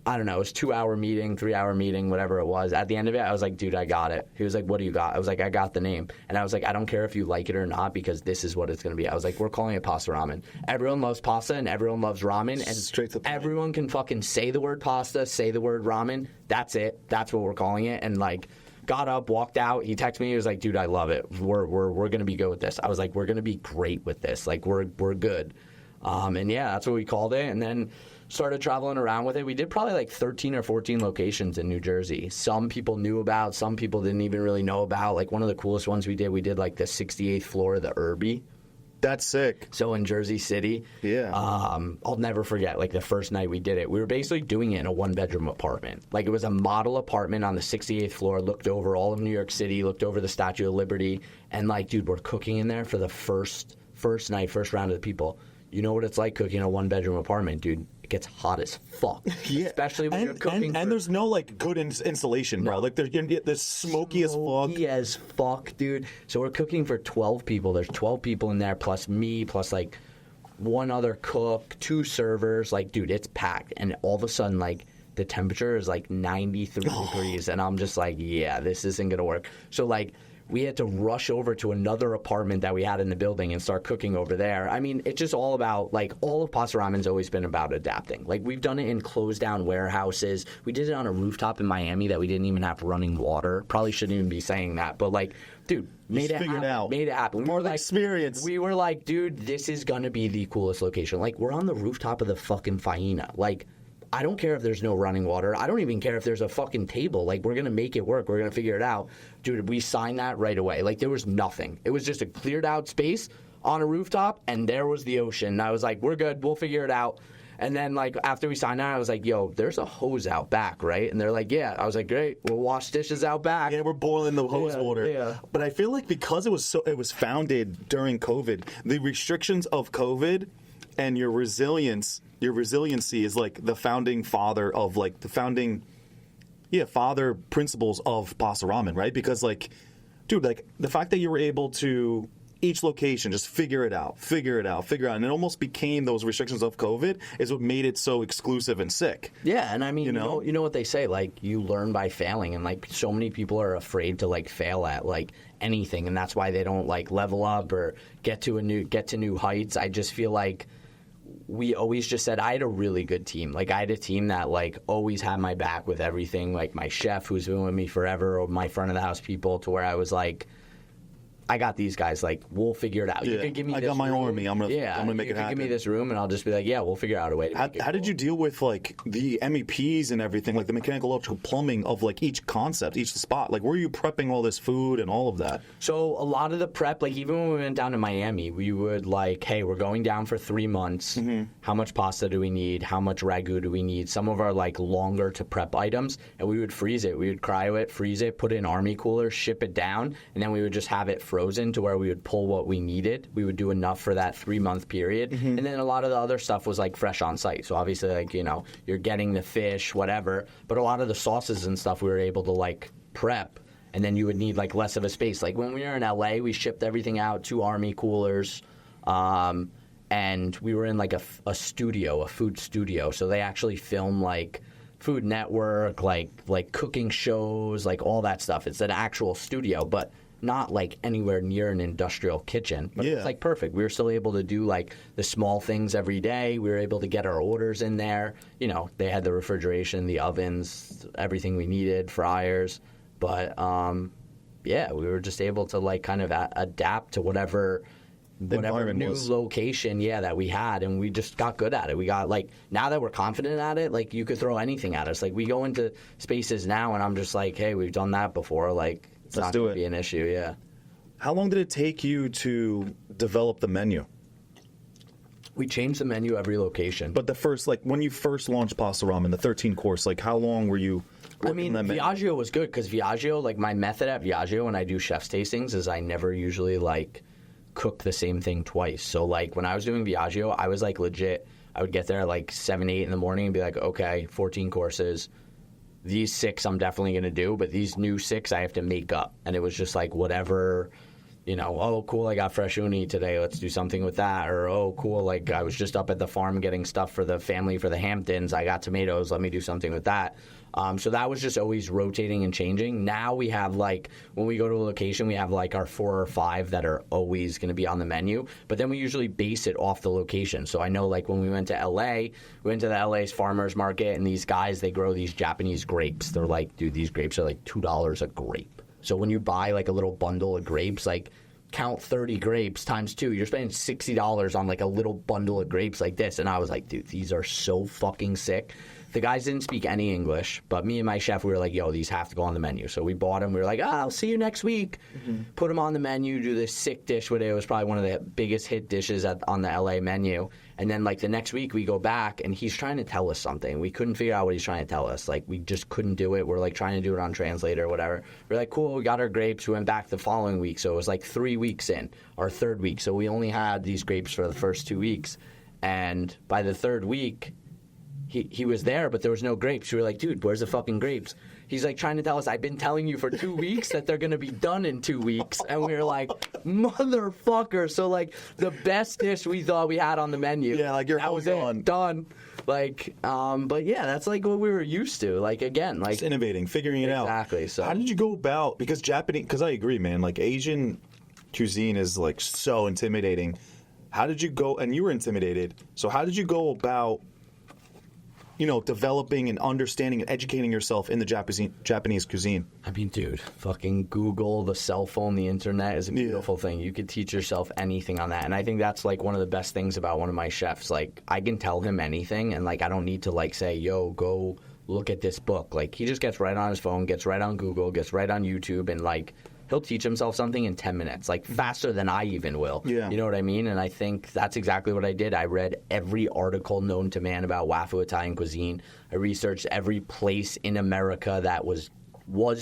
I don't know, it was 2-hour meeting, 3-hour meeting, whatever it was. At the end of it, I was like, dude, I got it. He was like, what do you got? I was like, I got the name. And I was like, I don't care if you like it or not because this is what it's going to be. I was like, we're calling it Pasta Ramen. Everyone loves pasta and everyone loves ramen. And straight to the point. Everyone can fucking say the word pasta, say the word ramen. That's it. That's what we're calling it. And like, got up, walked out. He texted me. He was like, dude, I love it. We're going to be good with this. I was like, we're going to be great with this. Like, we're good. And yeah, that's what we called it. And then started traveling around with it. We did probably like 13 or 14 locations in New Jersey. Some people knew about, some people didn't even really know about. Like, one of the coolest ones we did like the 68th floor of the Irby. That's sick. So in Jersey City. Yeah. I'll never forget, like, the first night we did it. We were basically doing it in a one-bedroom apartment. Like, it was a model apartment on the 68th floor, looked over all of New York City, looked over the Statue of Liberty. And, like, dude, we're cooking in there for the first night, first round of the people. You know what it's like cooking in a one-bedroom apartment, dude. It gets hot as fuck. Yeah. Especially when you're cooking. And there's no, like, good insulation, bro. Like, there's going to get this smoky as fuck. Smoky as fuck, dude. So we're cooking for 12 people. There's 12 people in there, plus me, plus, like, one other cook, 2 servers. Like, dude, it's packed. And all of a sudden, like, the temperature is, like, 93 degrees. And I'm just like, yeah, this isn't going to work. So, like, we had to rush over to another apartment that we had in the building and start cooking over there. I mean, it's just all about, like, all of Pasta Ramen's always been about adapting. Like, we've done it in closed down warehouses. We did it on a rooftop in Miami that we didn't even have running water. Probably shouldn't even be saying that, but, like, dude, made it happen. More the experience. We were like, dude, this is gonna be the coolest location. Like, we're on the rooftop of the fucking Faena. Like, I don't care if there's no running water. I don't even care if there's a fucking table. Like, we're going to make it work. We're going to figure it out. Dude, we signed that right away. Like, there was nothing. It was just a cleared out space on a rooftop, and there was the ocean. And I was like, we're good. We'll figure it out. And then, like, after we signed that, I was like, yo, there's a hose out back, right? And they're like, yeah. I was like, great. We'll wash dishes out back. Yeah, we're boiling the hose water. Yeah. But I feel like because it was founded during COVID, the restrictions of COVID and your resiliency is like the founding father of like the founding father principles of Pasta Ramen, right? Because, like, dude, like, the fact that you were able to each location just figure it out, and it almost became those restrictions of COVID is what made it so exclusive and sick. Yeah, and I mean, you know what they say, like, you learn by failing, and, like, so many people are afraid to, like, fail at, like, anything, and that's why they don't, like, level up or get to new heights. I just feel like we always just said, I had a really good team. Like, I had a team that, like, always had my back with everything. Like, my chef, who's been with me forever, or my front of the house people, to where I was like, I got these guys. Like, we'll figure it out. Yeah. You can give me. I got my army. I'm gonna make it happen. Give me this room, and I'll just be like, yeah, we'll figure out a way. How did you deal with, like, the MEPs and everything, like the mechanical, electrical, plumbing of, like, each concept, each spot? Like, were you prepping all this food and all of that? So a lot of the prep, like, even when we went down to Miami, we would, like, hey, we're going down for 3 months. Mm-hmm. How much pasta do we need? How much ragu do we need? Some of our, like, longer to prep items, and we would freeze it. We would cryo it, freeze it, put it in army coolers, ship it down, and then we would just have it frozen to where we would pull what we needed. We would do enough for that 3-month period. Mm-hmm. And then a lot of the other stuff was, like, fresh on site. So obviously, like, you know, you're getting the fish, whatever. But a lot of the sauces and stuff we were able to, like, prep. And then you would need, like, less of a space. Like, when we were in LA, we shipped everything out to army coolers. And we were in, like, a studio, a food studio. So they actually film, like, Food Network, like cooking shows, like, all that stuff. It's an actual studio. But not like anywhere near an industrial kitchen, but Yeah. it's like perfect. We were still able to do like the small things every day. We were able to get our orders in there. You know, they had the refrigeration, the ovens, everything we needed, fryers. But yeah, we were just able to like kind of adapt to whatever environment new was. location, that we had, and we just got good at it. We got like, now that we're confident at it, like you could throw anything at us. Like we go into spaces now, and I'm just like, hey, we've done that before. Like it's Let's not do going it. to be an issue. Yeah. How long did it take you to develop the menu? We change the menu every location. But the first, like, when you first launched Pasta Ramen, the 13 course, like, how long were you I working mean, that menu? Viaggio was good because Viaggio, like my method at Viaggio when I do chef's tastings is I never usually like cook the same thing twice. So like when I was doing Viaggio, I was like legit. I would get there at like 7, 8 in the morning and be like, okay, 14 courses. These 6 I'm definitely going to do, but these new 6 I have to make up. And it was just like whatever, oh, cool, I got fresh uni today. Let's do something with that. Or, oh, cool, like I was just up at the farm getting stuff for the family for the Hamptons. I got tomatoes. Let me do something with that. So that was just always rotating and changing. Now we have like, when we go to a location, we have like our 4 or 5 that are always going to be on the menu. But then we usually base it off the location. So I know like when we went to LA, we went to the LA's farmer's market, and these guys, they grow these Japanese grapes. They're like, dude, these grapes are like $2 a grape. So when you buy like a little bundle of grapes, like count 30 grapes times 2, you're spending $60 on like a little bundle of grapes like this. And I was like, dude, these are so fucking sick. The guys didn't speak any English, but me and my chef, we were like, yo, these have to go on the menu. So we bought them. We were like, I'll see you next week. Put them on the menu, do this sick dish with it. It was probably one of the biggest hit dishes on the LA menu. And then like the next week we go back and he's trying to tell us something. We couldn't figure out what he's trying to tell us. Like we just couldn't do it. We're like trying to do it on Translator or whatever. We're like, cool, we got our grapes. We went back the following week. So it was like 3 weeks in, our 3rd week. So we only had these grapes for the first 2 weeks. And by the 3rd week, he was there, but there was no grapes. We were like, dude, where's the fucking grapes? He's like trying to tell us, I've been telling you for 2 weeks that they're going to be done in 2 weeks. And we were like, motherfucker. So like the best dish we thought we had on the menu. Yeah, like you're that was done. it, done. Like, but yeah, that's like what we were used to. Like again, like Just innovating, figuring it out. Exactly. So how did you go about, because I agree, man, like Asian cuisine is like so intimidating. How did you go, and you were intimidated, so how did you go about developing and understanding and educating yourself in the Japanese cuisine? I mean, dude, fucking Google, the cell phone, the internet is a beautiful thing. You could teach yourself anything on that. And I think that's like one of the best things about one of my chefs. Like I can tell him anything, and like I don't need to like say, yo, go look at this book. Like he just gets right on his phone, gets right on Google, gets right on YouTube, and like he'll teach himself something in 10 minutes, like faster than I even will. Yeah. You know what I mean? And I think that's exactly what I did. I read every article known to man about Wafu Italian cuisine. I researched every place in America that was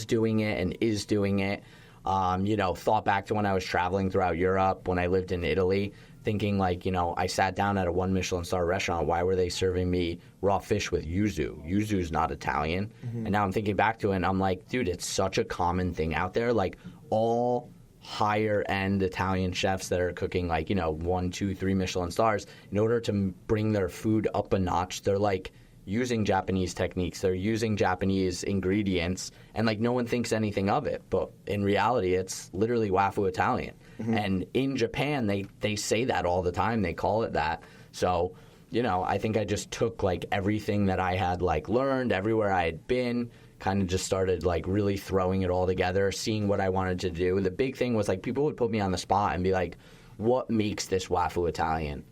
doing it and is doing it. Thought back to when I was traveling throughout Europe, when I lived in Italy, thinking like, I sat down at a 1 Michelin star restaurant. Why were they serving me raw fish with yuzu? Yuzu's not Italian. And now I'm thinking back to it, and I'm like, dude, it's such a common thing out there. Like all higher end Italian chefs that are cooking like, 1, 2, 3 Michelin stars, in order to bring their food up a notch, they're like using Japanese techniques. They're using Japanese ingredients, and like no one thinks anything of it. But in reality, it's literally Wafu Italian. And in Japan, they say that all the time. They call it that. So, I think I just took like everything that I had like learned, everywhere I had been, kind of just started like really throwing it all together, seeing what I wanted to do. The big thing was like people would put me on the spot and be like, what makes this Wafu Italian?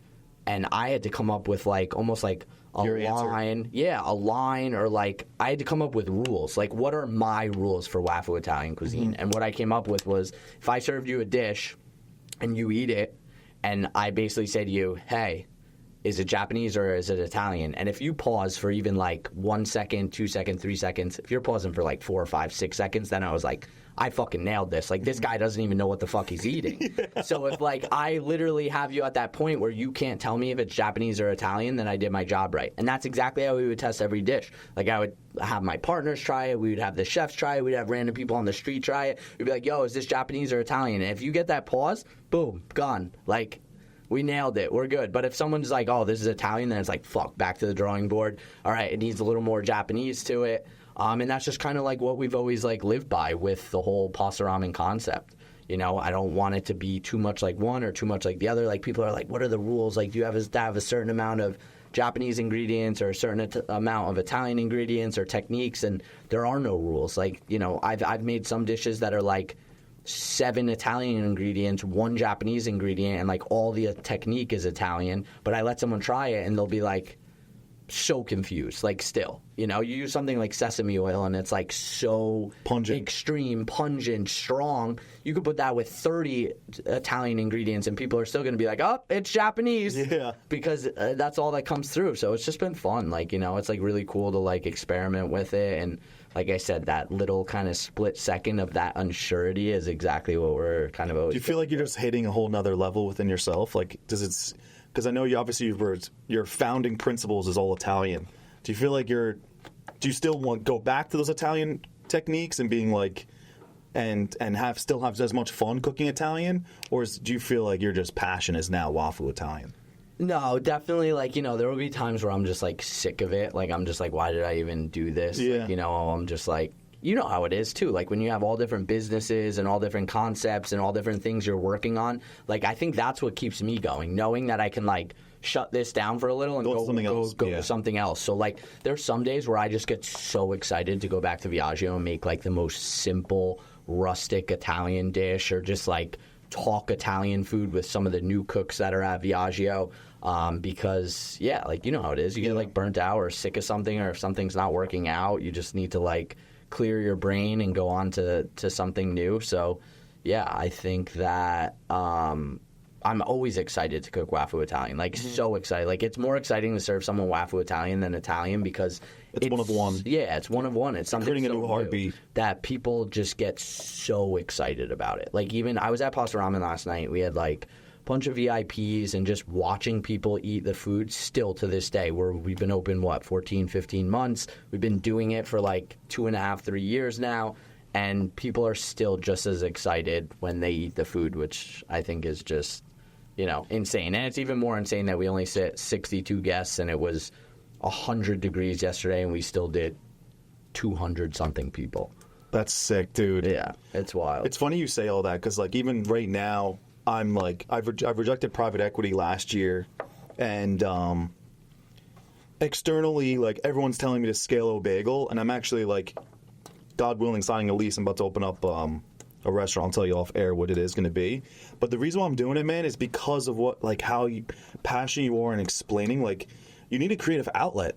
And I had to come up with like almost like a line. Yeah, a line, or like I had to come up with rules. Like, what are my rules for Wafu Italian cuisine? And what I came up with was, if I served you a dish and you eat it, and I basically say to you, hey, is it Japanese or is it Italian? And if you pause for even like 1 second, 2 seconds, 3 seconds, if you're pausing for like 4 or 5, 6 seconds, then I was like, I fucking nailed this. Like, this guy doesn't even know what the fuck he's eating. So if like I literally have you at that point where you can't tell me if it's Japanese or Italian, then I did my job right. And that's exactly how we would test every dish. Like, I would have my partners try it. We would have the chefs try it. We'd have random people on the street try it. We'd be like, yo, is this Japanese or Italian? And if you get that pause, boom, gone. Like, we nailed it. We're good. But if someone's like, oh, this is Italian, then it's like, fuck, back to the drawing board. All right, it needs a little more Japanese to it. And that's just kind of like what we've always like lived by with the whole Pasta Ramen concept. I don't want it to be too much like one or too much like the other. Like, people are like, what are the rules? Like, do you have to have a certain amount of Japanese ingredients or a certain amount of Italian ingredients or techniques? And there are no rules. Like, I've made some dishes that are like 7 Italian ingredients, 1 Japanese ingredient, and like all the technique is Italian. But I let someone try it and they'll be like, so confused, like, still, you use something like sesame oil and it's like so pungent, extreme, pungent, strong. You could put that with 30 Italian ingredients and people are still going to be like, oh, it's Japanese, because that's all that comes through. So it's just been fun, like, it's like really cool to like experiment with it. And like I said, that little kind of split second of that unsurety is exactly what we're kind of always. Do you feel like you're just hitting a whole nother level within yourself? Like, because I know you obviously your founding principles is all Italian. Do you feel like do you still want to go back to those Italian techniques and being like, and still have as much fun cooking Italian, or do you feel like your just passion is now waffle Italian? No, definitely. Like, there will be times where I'm just like sick of it. Like, I'm just like, why did I even do this? Yeah. Like, I'm just like. You know how it is, too. Like, when you have all different businesses and all different concepts and all different things you're working on, like, I think that's what keeps me going, knowing that I can, like, shut this down for a little and go to something else. So, like, there's some days where I just get so excited to go back to Viaggio and make, like, the most simple, rustic Italian dish, or just, like, talk Italian food with some of the new cooks that are at Viaggio. Because, yeah, like, you know how it is. You get, like, burnt out or sick of something, or if something's not working out, you just need to, like, clear your brain and go on to something new. So, yeah, I think that I'm always excited to cook Wafu Italian. Like, so excited. Like, it's more exciting to serve someone Wafu Italian than Italian because it's one of one. Yeah, it's one of one. It's something creating so a new heartbeat that people just get so excited about it. Like, even I was at Pasta Ramen last night. We had like bunch of VIPs and just watching people eat the food still to this day. We've been open, 14, 15 months. We've been doing it for like 2.5, 3 years now, and people are still just as excited when they eat the food, which I think is just, insane. And it's even more insane that we only sit 62 guests and it was 100 degrees yesterday and we still did 200-something people. That's sick, dude. Yeah, it's wild. It's funny you say all that because, like, even right now, I'm like, I've rejected private equity last year, and externally, like, everyone's telling me to scale O'Bagel, and I'm actually, like, God willing, signing a lease. I'm about to open up a restaurant. I'll tell you off air what it is going to be. But the reason why I'm doing it, man, is because of how passionate you are in explaining. Like, you need a creative outlet.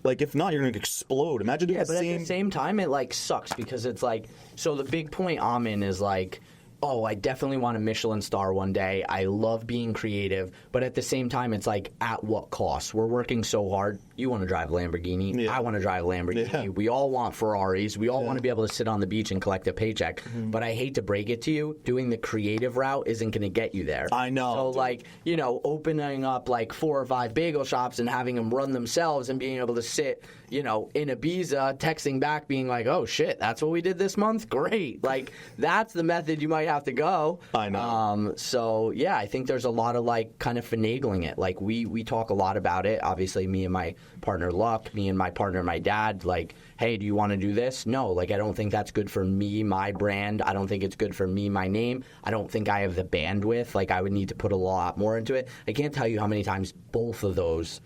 Like, if not, you're going to explode. Imagine doing but at the same time, it, like, sucks because it's like, so the big point I'm in is, like, oh, I definitely want a Michelin star one day. I love being creative. But at the same time, it's like, at what cost? We're working so hard. You want to drive a Lamborghini. Yeah. I want to drive a Lamborghini. Yeah. We all want Ferraris. We all want to be able to sit on the beach and collect a paycheck. Mm-hmm. But I hate to break it to you, doing the creative route isn't going to get you there. I know. So, like, opening up, like, 4 or 5 bagel shops and having them run themselves and being able to sit, in Ibiza, texting back, being like, oh, shit, that's what we did this month? Great. Like, that's the method you might have to go. I know. So, yeah, I think there's a lot of, like, kind of finagling it. Like, we talk a lot about it. Obviously, me and my partner Luck, me and my partner, my dad, like, hey, do you want to do this? No, like, I don't think that's good for me, my brand. I don't think it's good for me, my name. I don't think I have the bandwidth. Like, I would need to put a lot more into it. I can't tell you how many times both of those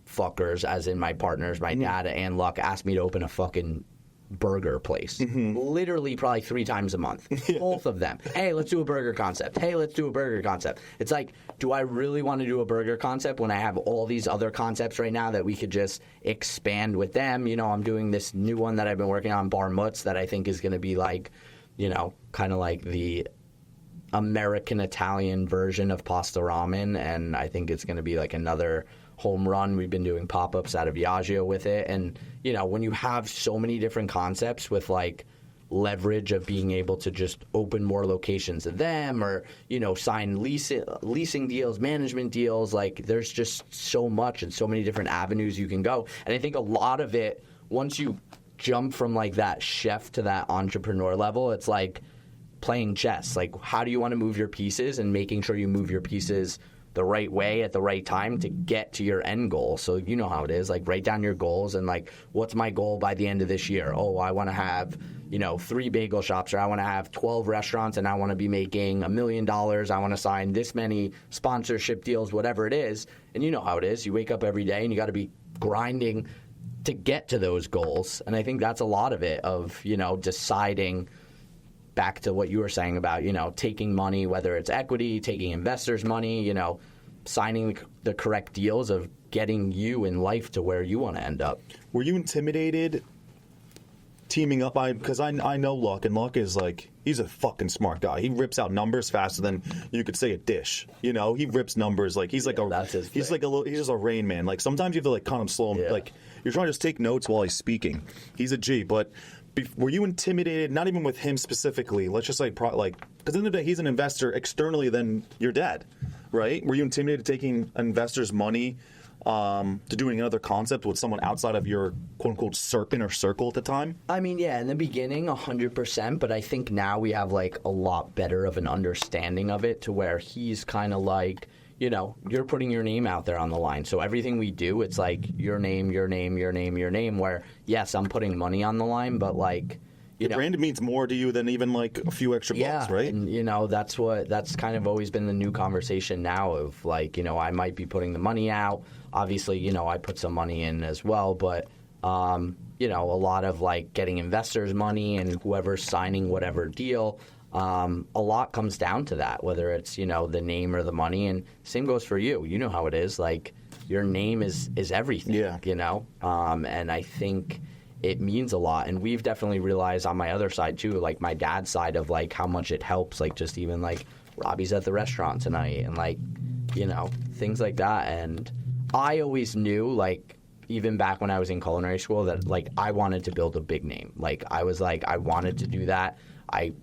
fuckers, as in my partners, my dad and Luck, asked me to open a fucking burger place. Mm-hmm. Literally probably 3 times a month. Both of them. Hey, let's do a burger concept. Hey, let's do a burger concept. It's like, do I really want to do a burger concept when I have all these other concepts right now that we could just expand with them? I'm doing this new one that I've been working on, Bar Mutz, that I think is going to be like, kind of like the American Italian version of Pasta Ramen, and I think it's going to be like another home run. We've been doing pop-ups out of Viaggio with it, and when you have so many different concepts with like leverage of being able to just open more locations of them, or sign leasing deals, management deals, like there's just so much and so many different avenues you can go. And I think a lot of it, once you jump from like that chef to that entrepreneur level, it's like playing chess. Like, how do you want to move your pieces, and making sure you move your pieces the right way at the right time to get to your end goal. So you know how it is. Like, write down your goals and, like, what's my goal by the end of this year? Oh, I want to have, 3 bagel shops, or I want to have 12 restaurants, and I want to be making $1 million. I want to sign this many sponsorship deals, whatever it is. And you know how it is. You wake up every day and you got to be grinding to get to those goals. And I think that's a lot of it, of, deciding, back to what you were saying about, taking money, whether it's equity, taking investors' money, signing the correct deals of getting you in life to where you want to end up. Were you intimidated teaming up? Because I know Luck, and Luck is like, he's a fucking smart guy. He rips out numbers faster than you could say a dish. He rips numbers like he's like he's just a Rain Man. Like, sometimes you have to like kind of slow him. Like, you're trying to just take notes while he's speaking. He's a G, but. Were you intimidated, not even with him specifically, let's just like, because at the end of the day, he's an investor externally than your dad, right? Were you intimidated taking investors' money to doing another concept with someone outside of your quote-unquote circle at the time? I mean, yeah, in the beginning, 100%, but I think now we have like a lot better of an understanding of it, to where he's kind of like, you're putting your name out there on the line. So everything we do, it's like your name, where, yes, I'm putting money on the line, but like, the brand means more to you than even like a few extra bucks, right? And, that's kind of always been the new conversation now of like, I might be putting the money out. Obviously, I put some money in as well, but, a lot of like getting investors' money and whoever's signing whatever deal, a lot comes down to that, whether it's, the name or the money. And same goes for you. You know how it is. Like, your name is everything, and I think it means a lot. And we've definitely realized on my other side, too, like my dad's side, of like how much it helps, like just even like Robbie's at the restaurant tonight and like, things like that. And I always knew, like, even back when I was in culinary school, that like I wanted to build a big name. Like, I was like, I wanted to do that. I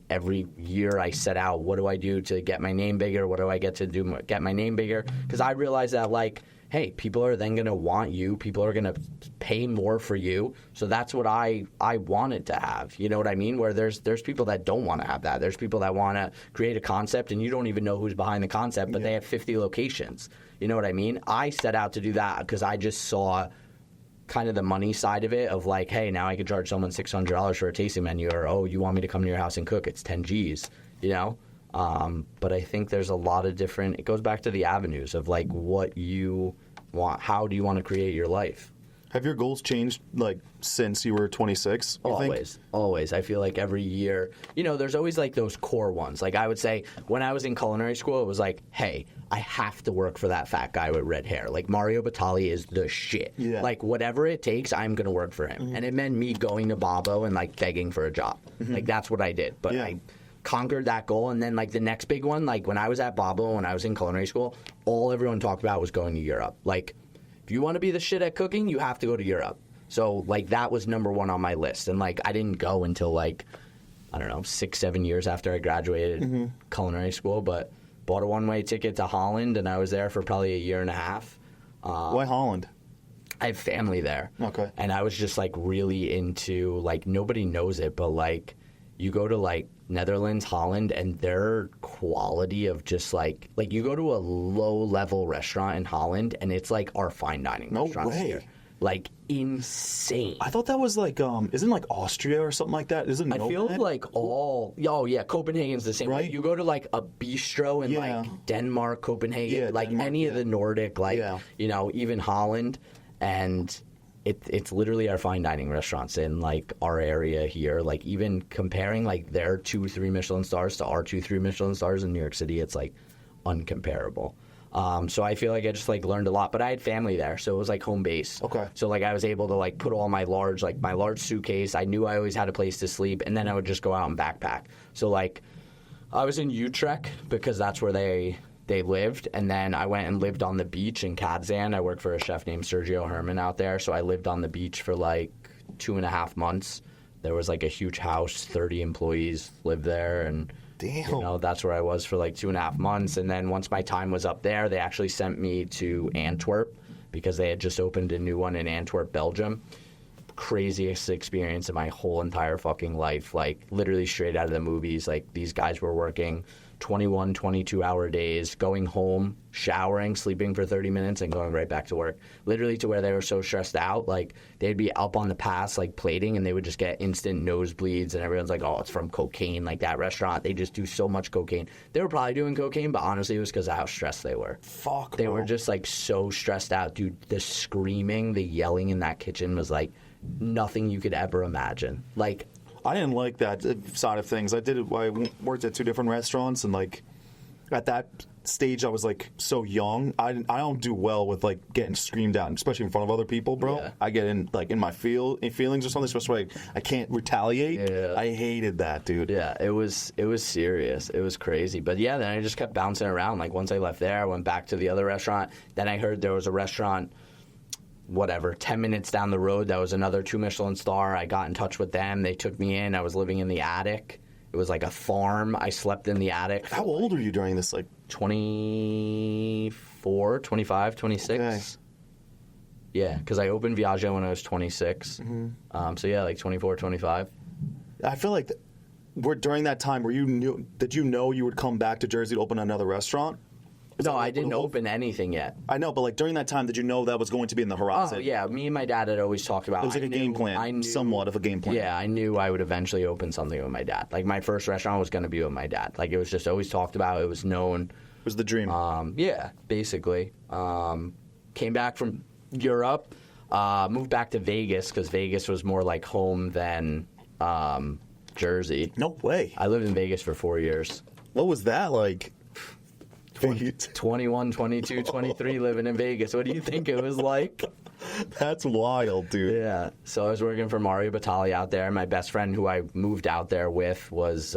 every year I set out, what do I do to get my name bigger? What do I get to do get my name bigger? Because I realized that, like, hey, people are then going to want you. People are going to pay more for you. So that's what I wanted to have. You know what I mean? Where there's people that don't want to have that. There's people that want to create a concept and you don't even know who's behind the concept, but they have 50 locations. You know what I mean? I set out to do that because I just saw kind of the money side of it, of like, hey, now I could charge someone $600 for a tasting menu, or, oh, you want me to come to your house and cook? It's 10 G's, But I think there's a lot of different, it goes back to the avenues of like what you want. How do you want to create your life? Have your goals changed, like, since you were 26? Always. I feel like every year, there's always, like, those core ones. Like, I would say when I was in culinary school, it was like, hey, I have to work for that fat guy with red hair. Like, Mario Batali is the shit. Yeah. Like, whatever it takes, I'm going to work for him. Mm-hmm. And it meant me going to Babbo and, like, begging for a job. Mm-hmm. Like, that's what I did. But I conquered that goal. And then, like, the next big one, like, when I was at Babbo, when I was in culinary school, all everyone talked about was going to Europe. Like, if you want to be the shit at cooking, you have to go to Europe. So, like, that was number one on my list. And, like, I didn't go until, like, I don't know, 6-7 years after I graduated culinary school. But bought a one-way ticket to Holland, and I was there for probably a year and a half. Why Holland? I have family there. Okay. And I was just, like, really into, like, nobody knows it, but, like, you go to, like, Netherlands, Holland, and their quality of just, like you go to a low-level restaurant in Holland, and it's, like, our fine dining restaurants here. Like, insane. I thought that was, like, isn't, like, Austria or something like that? Isn't I feel like Copenhagen's the same. Right? You go to, like, a bistro in, like, Denmark, Copenhagen, like, Denmark, any of the Nordic, like, even Holland, and it's literally our fine dining restaurants in, like, our area here. Like, even comparing, like, their 2-3 Michelin stars to our 2-3 Michelin stars in New York City, it's, like, uncomparable. So I feel like I just, like, learned a lot. But I had family there, so it was, like, home base. Okay. So, like, I was able to, like, put all my large suitcase. I knew I always had a place to sleep, and then I would just go out and backpack. So, like, I was in Utrecht because that's where they lived, and then I went and lived on the beach in Kadzan. I worked for a chef named Sergio Herman out there, so I lived on the beach for like 2.5 months. There was like a huge house, 30 employees lived there, and that's where I was for like 2.5 months. And then once my time was up there, they actually sent me to Antwerp because they had just opened a new one in Antwerp, Belgium. craziest experience of my whole entire fucking life. Like, literally straight out of the movies. Like, these guys were working 21, 22-hour days, going home, showering, sleeping for 30 minutes, and going right back to work. Literally to where they were so stressed out, like, they'd be up on the pass, like, plating, and they would just get instant nosebleeds, and everyone's like, oh, it's from cocaine, like, that restaurant. They just do so much cocaine. They were probably doing cocaine, but honestly, it was because of how stressed they were. Fuck, They bro. were just, like, so stressed out. Dude, the screaming, the yelling in that kitchen was, like, nothing you could ever imagine. Like, I didn't like that side of things. I worked at 2 different restaurants, and like at that stage, I was like so young. I don't do well with like getting screamed at, especially in front of other people, bro. Yeah. I get in like in my feelings or something, especially like I can't retaliate. Yeah. I hated that, dude. yeah, it was serious. It was crazy. But yeah, then I just kept bouncing around. Like, once I left there, I went back to the other restaurant. Then I heard there was a restaurant, 10 minutes down the road, that was another 2 Michelin star. I got in touch with them. They took me in. I was living in the attic. It was like a farm. I slept in the attic. How old were you during this? Like 24, 25, 26. Okay. Yeah, because I opened Viaggio when I was 26. So yeah, like 24, 25. I feel like during that time, did you know you would come back to Jersey to open another restaurant? No, I didn't open anything yet. I know, but like during that time, did you know that was going to be in the horizon? Oh, yeah. Me and my dad had always talked about It was like a game plan, I knew, somewhat of a game plan. Yeah, I knew I would eventually open something with my dad. Like, my first restaurant was going to be with my dad. Like, it was just always talked about. It was known. It was the dream. Yeah, basically. Came back from Europe, moved back to Vegas because Vegas was more like home than Jersey. No way. I lived in Vegas for 4 years. What was that like? 21, 22, 23 living in Vegas. What do you think it was like? That's wild, dude. Yeah. So I was working for Mario Batali out there. My best friend who I moved out there with was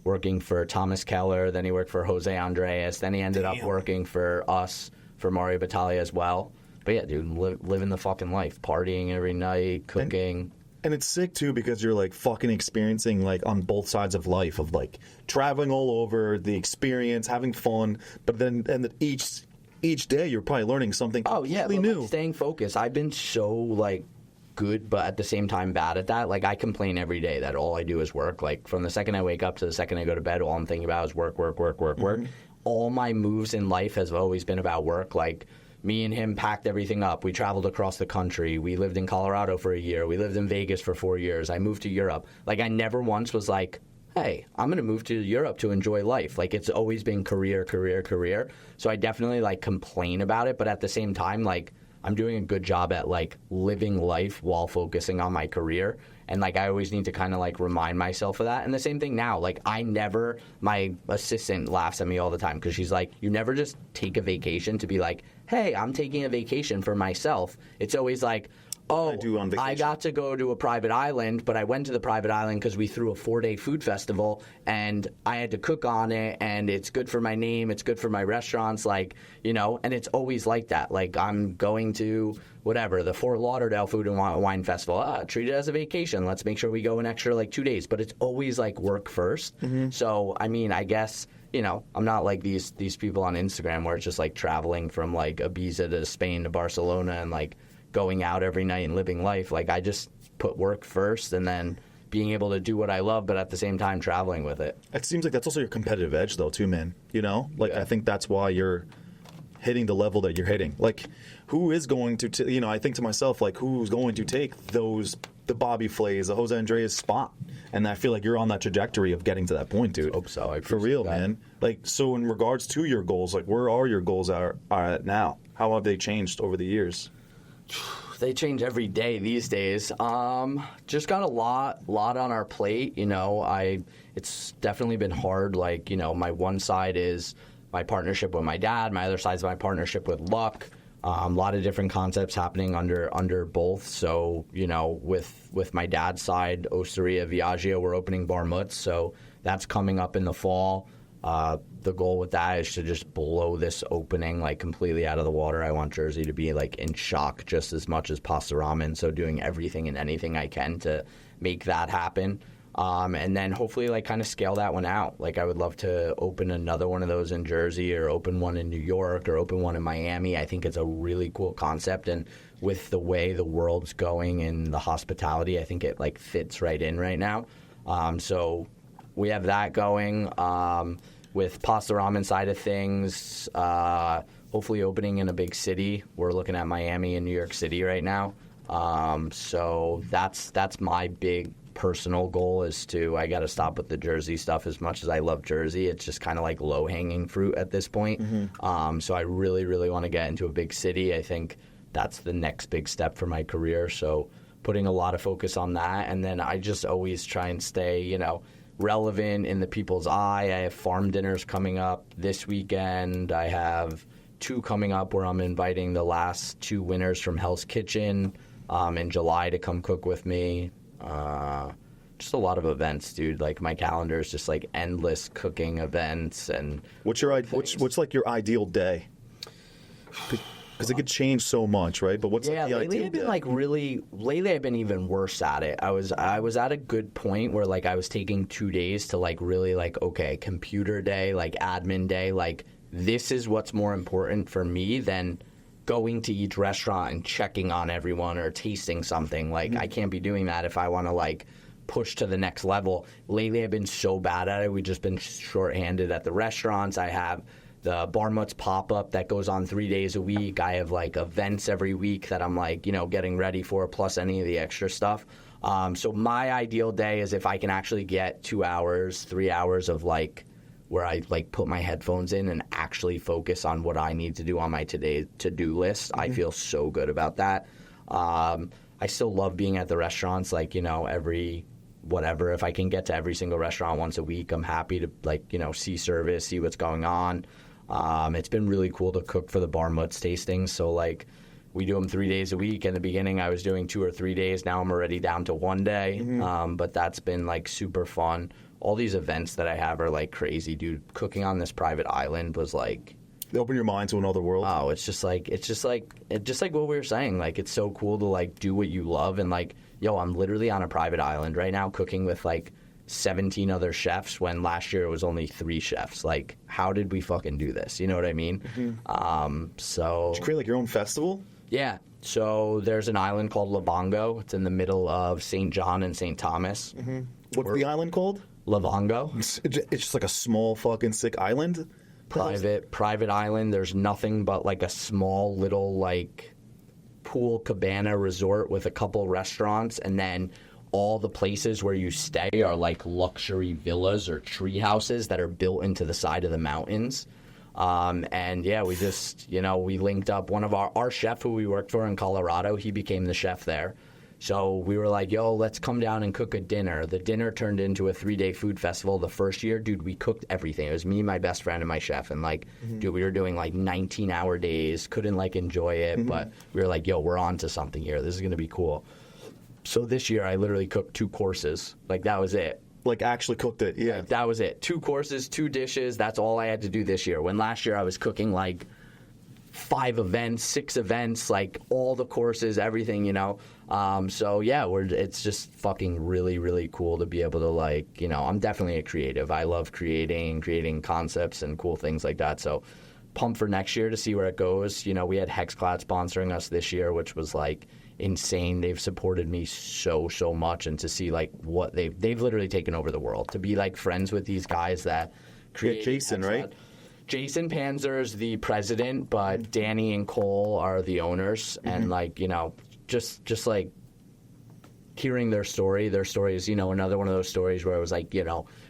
working for Thomas Keller. Then he worked for Jose Andreas. Then he ended up working for us, for Mario Batali as well. But yeah, dude, living the fucking life. Partying every night, cooking. And it's sick, too, because you're, like, fucking experiencing, like, on both sides of life, of, like, traveling all over, the experience, having fun, but then each day you're probably learning something completely new. Like, staying focused. I've been so, like, good, but at the same time bad at that. Like, I complain every day that all I do is work. Like, from the second I wake up to the second I go to bed, all I'm thinking about is work, work, work, work, work. All my moves in life has always been about work. Like, me and him packed everything up. We traveled across the country. We lived in Colorado for a year. We lived in Vegas for 4 years. I moved to Europe. Like, I never once was like, hey, I'm going to move to Europe to enjoy life. Like, it's always been career, career, career. So I definitely, like, complain about it. But at the same time, like, I'm doing a good job at, like, living life while focusing on my career. And, like, I always need to kind of, like, remind myself of that. And the same thing now. Like, my assistant laughs at me all the time because she's like, you never just take a vacation to be like, hey, I'm taking a vacation for myself. It's always like, oh, I got to go to a private island, but I went to the private island because we threw a 4-day food festival, and I had to cook on it, and it's good for my name, it's good for my restaurants, like, you know, and it's always like that. Like, I'm going to, whatever, the Fort Lauderdale Food and Wine Festival. Treat it as a vacation. Let's make sure we go an extra, like, 2 days. But it's always, like, work first. So, I mean, I guess, you know, I'm not like these people on Instagram where it's just, like, traveling from, like, Ibiza to Spain to Barcelona and, like, going out every night and living life. Like, I just put work first and then being able to do what I love, but at the same time traveling with it. It seems like that's also your competitive edge, though, too, man. You know? Like, I think that's why you're hitting the level that you're hitting. Like, who is going to, you know, I think to myself, like, who's going to take the Bobby Flays, the Jose Andreas spot? And I feel like you're on that trajectory of getting to that point, dude. Hope so. For real, man. Like, so in regards to your goals, like, where are your goals are at now? How have they changed over the years? They change every day these days. Just got a lot on our plate. You know, it's definitely been hard. Like, you know, my one side is my partnership with my dad. My other side is my partnership with Luck. A lot of different concepts happening under both. So, you know, with my dad's side, Osteria Viaggio, we're opening Bar Mutz. So that's coming up in the fall. The goal with that is to just blow this opening, like, completely out of the water. I want Jersey to be, like, in shock just as much as Pasta Ramen. So doing everything and anything I can to make that happen. And then hopefully like kind of scale that one out. Like I would love to open another one of those in Jersey, or open one in New York, or open one in Miami. I think it's a really cool concept, and with the way the world's going in the hospitality, I think it like fits right in right now. So we have that going. With Pasta Ramen side of things, hopefully opening in a big city. We're looking at Miami and New York City right now. So that's my big personal goal, is I got to stop with the Jersey stuff. As much as I love Jersey, it's just kind of like low-hanging fruit at this point. So I really, really want to get into a big city. I think that's the next big step for my career. So putting a lot of focus on that. And then I just always try and stay, relevant in the people's eye. I have farm dinners coming up this weekend. I have 2 coming up where I'm inviting the last 2 winners from Hell's Kitchen in July to come cook with me. Just a lot of events, dude. Like my calendar is just like endless cooking events. And what's like your ideal day? Because it could change so much, right? But what's lately I've been lately I've been even worse at it. I was at a good point where like I was taking 2 days to like really like, okay, computer day, like admin day, like this is what's more important for me than going to each restaurant and checking on everyone or tasting something. Like I can't be doing that if I want to like push to the next level. Lately I've been so bad at it. We've just been shorthanded at the restaurants. I have the Bar Mutts pop-up that goes on 3 days a week. I have like events every week that I'm like, getting ready for, plus any of the extra stuff. So my ideal day is if I can actually get 2 hours, 3 hours of like where I like put my headphones in and actually focus on what I need to do on my today to-do list. I feel so good about that. I still love being at the restaurants, like, every whatever. If I can get to every single restaurant once a week, I'm happy to like, see service, see what's going on. It's been really cool to cook for the Bar Mutts tastings. So like we do them 3 days a week. In the beginning, I was doing 2 or 3 days. Now I'm already down to 1 day. But that's been like super fun. All these events that I have are like crazy, dude. Cooking on this private island was like, they open your mind to another world. Oh, it's just like what we were saying. Like it's so cool to like do what you love, and like, I'm literally on a private island right now cooking with like 17 other chefs when last year it was only 3 chefs. Like, how did we fucking do this? You know what I mean? So did you create like your own festival? Yeah. So there's an island called Lobongo. It's in the middle of St. John and St. Thomas. What's the island called? Lobongo. It's just like a small fucking sick island. Private island. There's nothing but like a small little like pool cabana resort with a couple restaurants, and then all the places where you stay are like luxury villas or tree houses that are built into the side of the mountains. And yeah, we just, we linked up one of our chef who we worked for in Colorado. He became the chef there. So we were like, let's come down and cook a dinner. The dinner turned into a 3-day food festival. The first year, dude, we cooked everything. It was me, my best friend, and my chef. And like, dude, we were doing like 19-hour days. Couldn't like enjoy it, but we were like, we're on to something here. This is going to be cool. So this year, I literally cooked 2 courses. Like, that was it. Like, actually cooked it, yeah. Like, that was it. 2 courses, 2 dishes. That's all I had to do this year. When last year, I was cooking like 5 events, 6 events, like all the courses, everything, So yeah, it's just fucking really, really cool to be able to like, I'm definitely a creative. I love creating concepts and cool things like that. So pumped for next year to see where it goes. We had Hexclad sponsoring us this year, which was like insane. They've supported me so much, and to see like what they've literally taken over the world. To be like friends with these guys that create Jason, Hexclad. right? Jason Panzer is the president, but Danny and Cole are the owners. And like, just like hearing their story is, another one of those stories where it was like,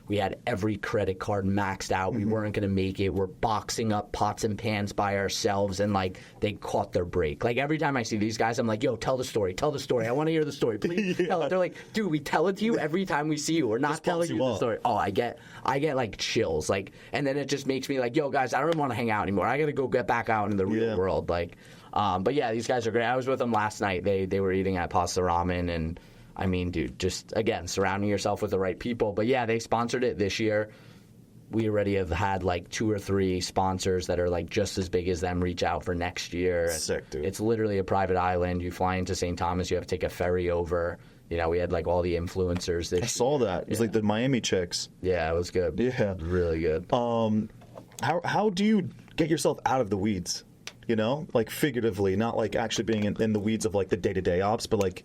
we had every credit card maxed out. We weren't going to make it. We're boxing up pots and pans by ourselves, and like they caught their break. Like every time I see these guys, I'm like, tell the story. I want to hear the story. Please tell it. They're like, dude, we tell it to you every time we see you. We're not telling you the story. Oh, I get like chills. Like, and then it just makes me like, guys, I don't want to hang out anymore. I got to go get back out in the real world. Like, but yeah, these guys are great. I was with them last night. They were eating at Pasta Ramen, and I mean, dude, just, again, surrounding yourself with the right people. But, yeah, they sponsored it this year. We already have had, like, 2 or 3 sponsors that are, like, just as big as them reach out for next year. Sick, dude. It's literally a private island. You fly into St. Thomas. You have to take a ferry over. You know, we had like all the influencers. I saw that. It was like the Miami chicks. Yeah, it was good. Yeah. Really good. How do you get yourself out of the weeds? You know, like figuratively, not like actually being in the weeds of like the day-to-day ops, but like,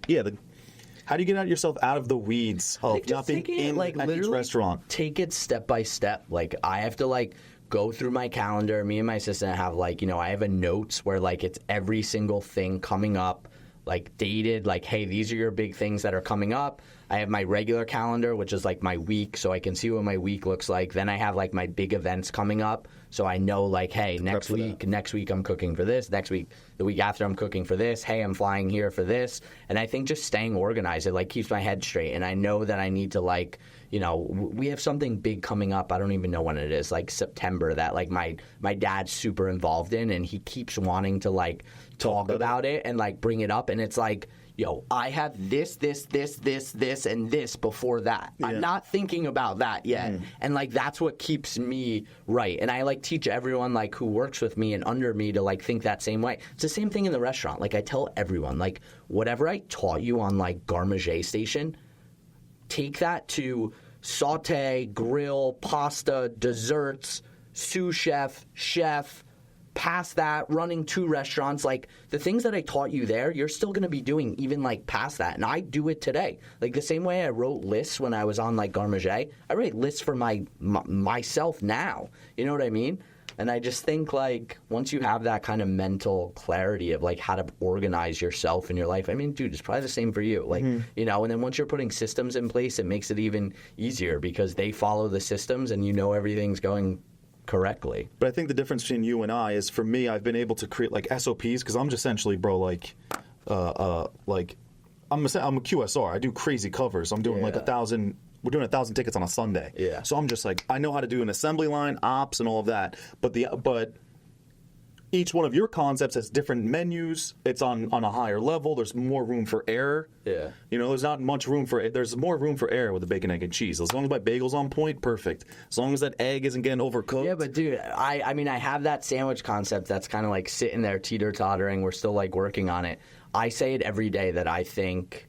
how do you get yourself out of the weeds of not being in like at each restaurant? Take it step by step. Like I have to like go through my calendar. Me and my assistant have like, you know, I have a notes where like it's every single thing coming up, like dated, like, hey, these are your big things that are coming up. I have my regular calendar, which is like my week, so I can see what my week looks like. Then I have like my big events coming up, so I know like, hey, next week I'm cooking for this. Next week, the week after I'm cooking for this. Hey, I'm flying here for this. And I think just staying organized, it like keeps my head straight. And I know that I need to like, you know, we have something big coming up. I don't even know when it is, like September, that like my dad's super involved in, and he keeps wanting to like talk about it and like bring it up. And it's like, yo, I have this, and this before that. Yeah. I'm not thinking about that yet. And, like, that's what keeps me right. And I, like, teach everyone, like, who works with me and under me to, like, think that same way. It's the same thing in the restaurant. Like, I tell everyone, like, whatever I taught you on, like, Garmager Station, take that to saute, grill, pasta, desserts, sous chef, past that, running 2 restaurants, like the things that I taught you there, you're still going to be doing even like past that. And I do it today. Like the same way I wrote lists when I was on like Garmager, I write lists for myself now. You know what I mean? And I just think like once you have that kind of mental clarity of like how to organize yourself in your life, I mean, dude, it's probably the same for you. Like, you know, and then once you're putting systems in place, it makes it even easier because they follow the systems and you know everything's going correctly. But I think the difference between you and I is, for me, I've been able to create like SOPs because I'm just essentially, bro, like I'm a QSR. I do crazy covers. I'm doing like 1,000. We're doing 1,000 tickets on a Sunday. Yeah. So I'm just like, I know how to do an assembly line, ops, and all of that. But each one of your concepts has different menus. It's on a higher level. There's more room for error. Yeah. You know, there's not much room for. There's more room for error with the bacon, egg, and cheese. As long as my bagel's on point, perfect. As long as that egg isn't getting overcooked. Yeah, but dude, I mean, I have that sandwich concept that's kind of like sitting there teeter-tottering. We're still like working on it. I say it every day that I think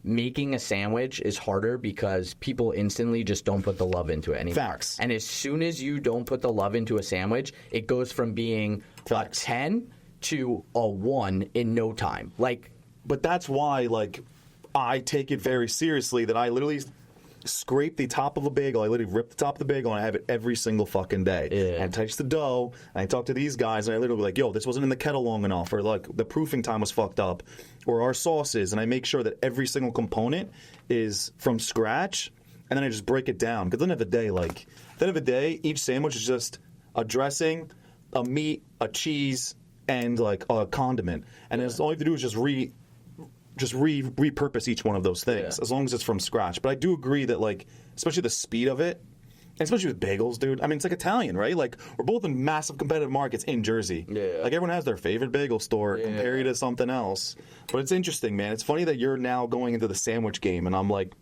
making a sandwich is harder because people instantly just don't put the love into it anymore. Facts. And as soon as you don't put the love into a sandwich, it goes from being Facts. a 10 to a 1 in no time. Like, but that's why, like, I take it very seriously that I literally scrape the top of a bagel. I literally rip the top of the bagel and I have it every single fucking day. Yeah. And I touch the dough and I talk to these guys and I literally be like, yo, this wasn't in the kettle long enough, or like the proofing time was fucked up, or our sauces, and I make sure that every single component is from scratch, and then I just break it down. Because at the end of the day, each sandwich is just a dressing, a meat, a cheese, and like a condiment. And all you have to do is just repurpose each one of those things, as long as it's from scratch. But I do agree that, like, especially the speed of it, and especially with bagels, dude. I mean, it's like Italian, right? Like, we're both in massive competitive markets in Jersey. Yeah. Like, everyone has their favorite bagel store, compare you to something else. But it's interesting, man. It's funny that you're now going into the sandwich game, and I'm like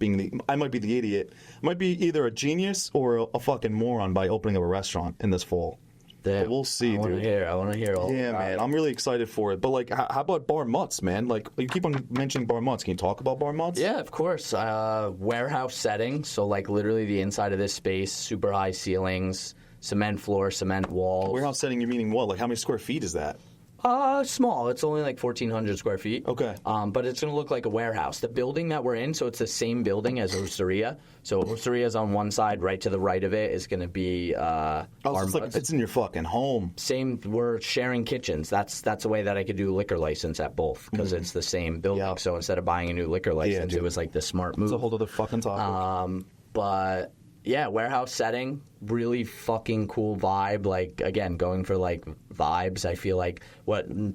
I might be the idiot. I might be either a genius or a fucking moron by opening up a restaurant in this fall. But we'll see, I want to hear all Yeah, man. I'm really excited for it. But, like, how about bar mutts, man? Like, you keep on mentioning bar mutts. Can you talk about bar mutts? Yeah, of course. Warehouse setting. So, like, literally the inside of this space, super high ceilings, cement floor, cement walls. Warehouse setting, you meaning what? Like, how many square feet is that? Small. It's only like 1,400 square feet. Okay. But it's going to look like a warehouse. The building that we're in, so it's the same building as Osteria. So Osteria is on one side. Right to the right of it is going to be it's in your fucking home. Same. We're sharing kitchens. That's a way that I could do liquor license at both because it's the same building. Yeah. So instead of buying a new liquor license, it was like the smart move. It's a whole other fucking topic. But yeah, warehouse setting, really fucking cool vibe. Like, again, going for like vibes. I feel like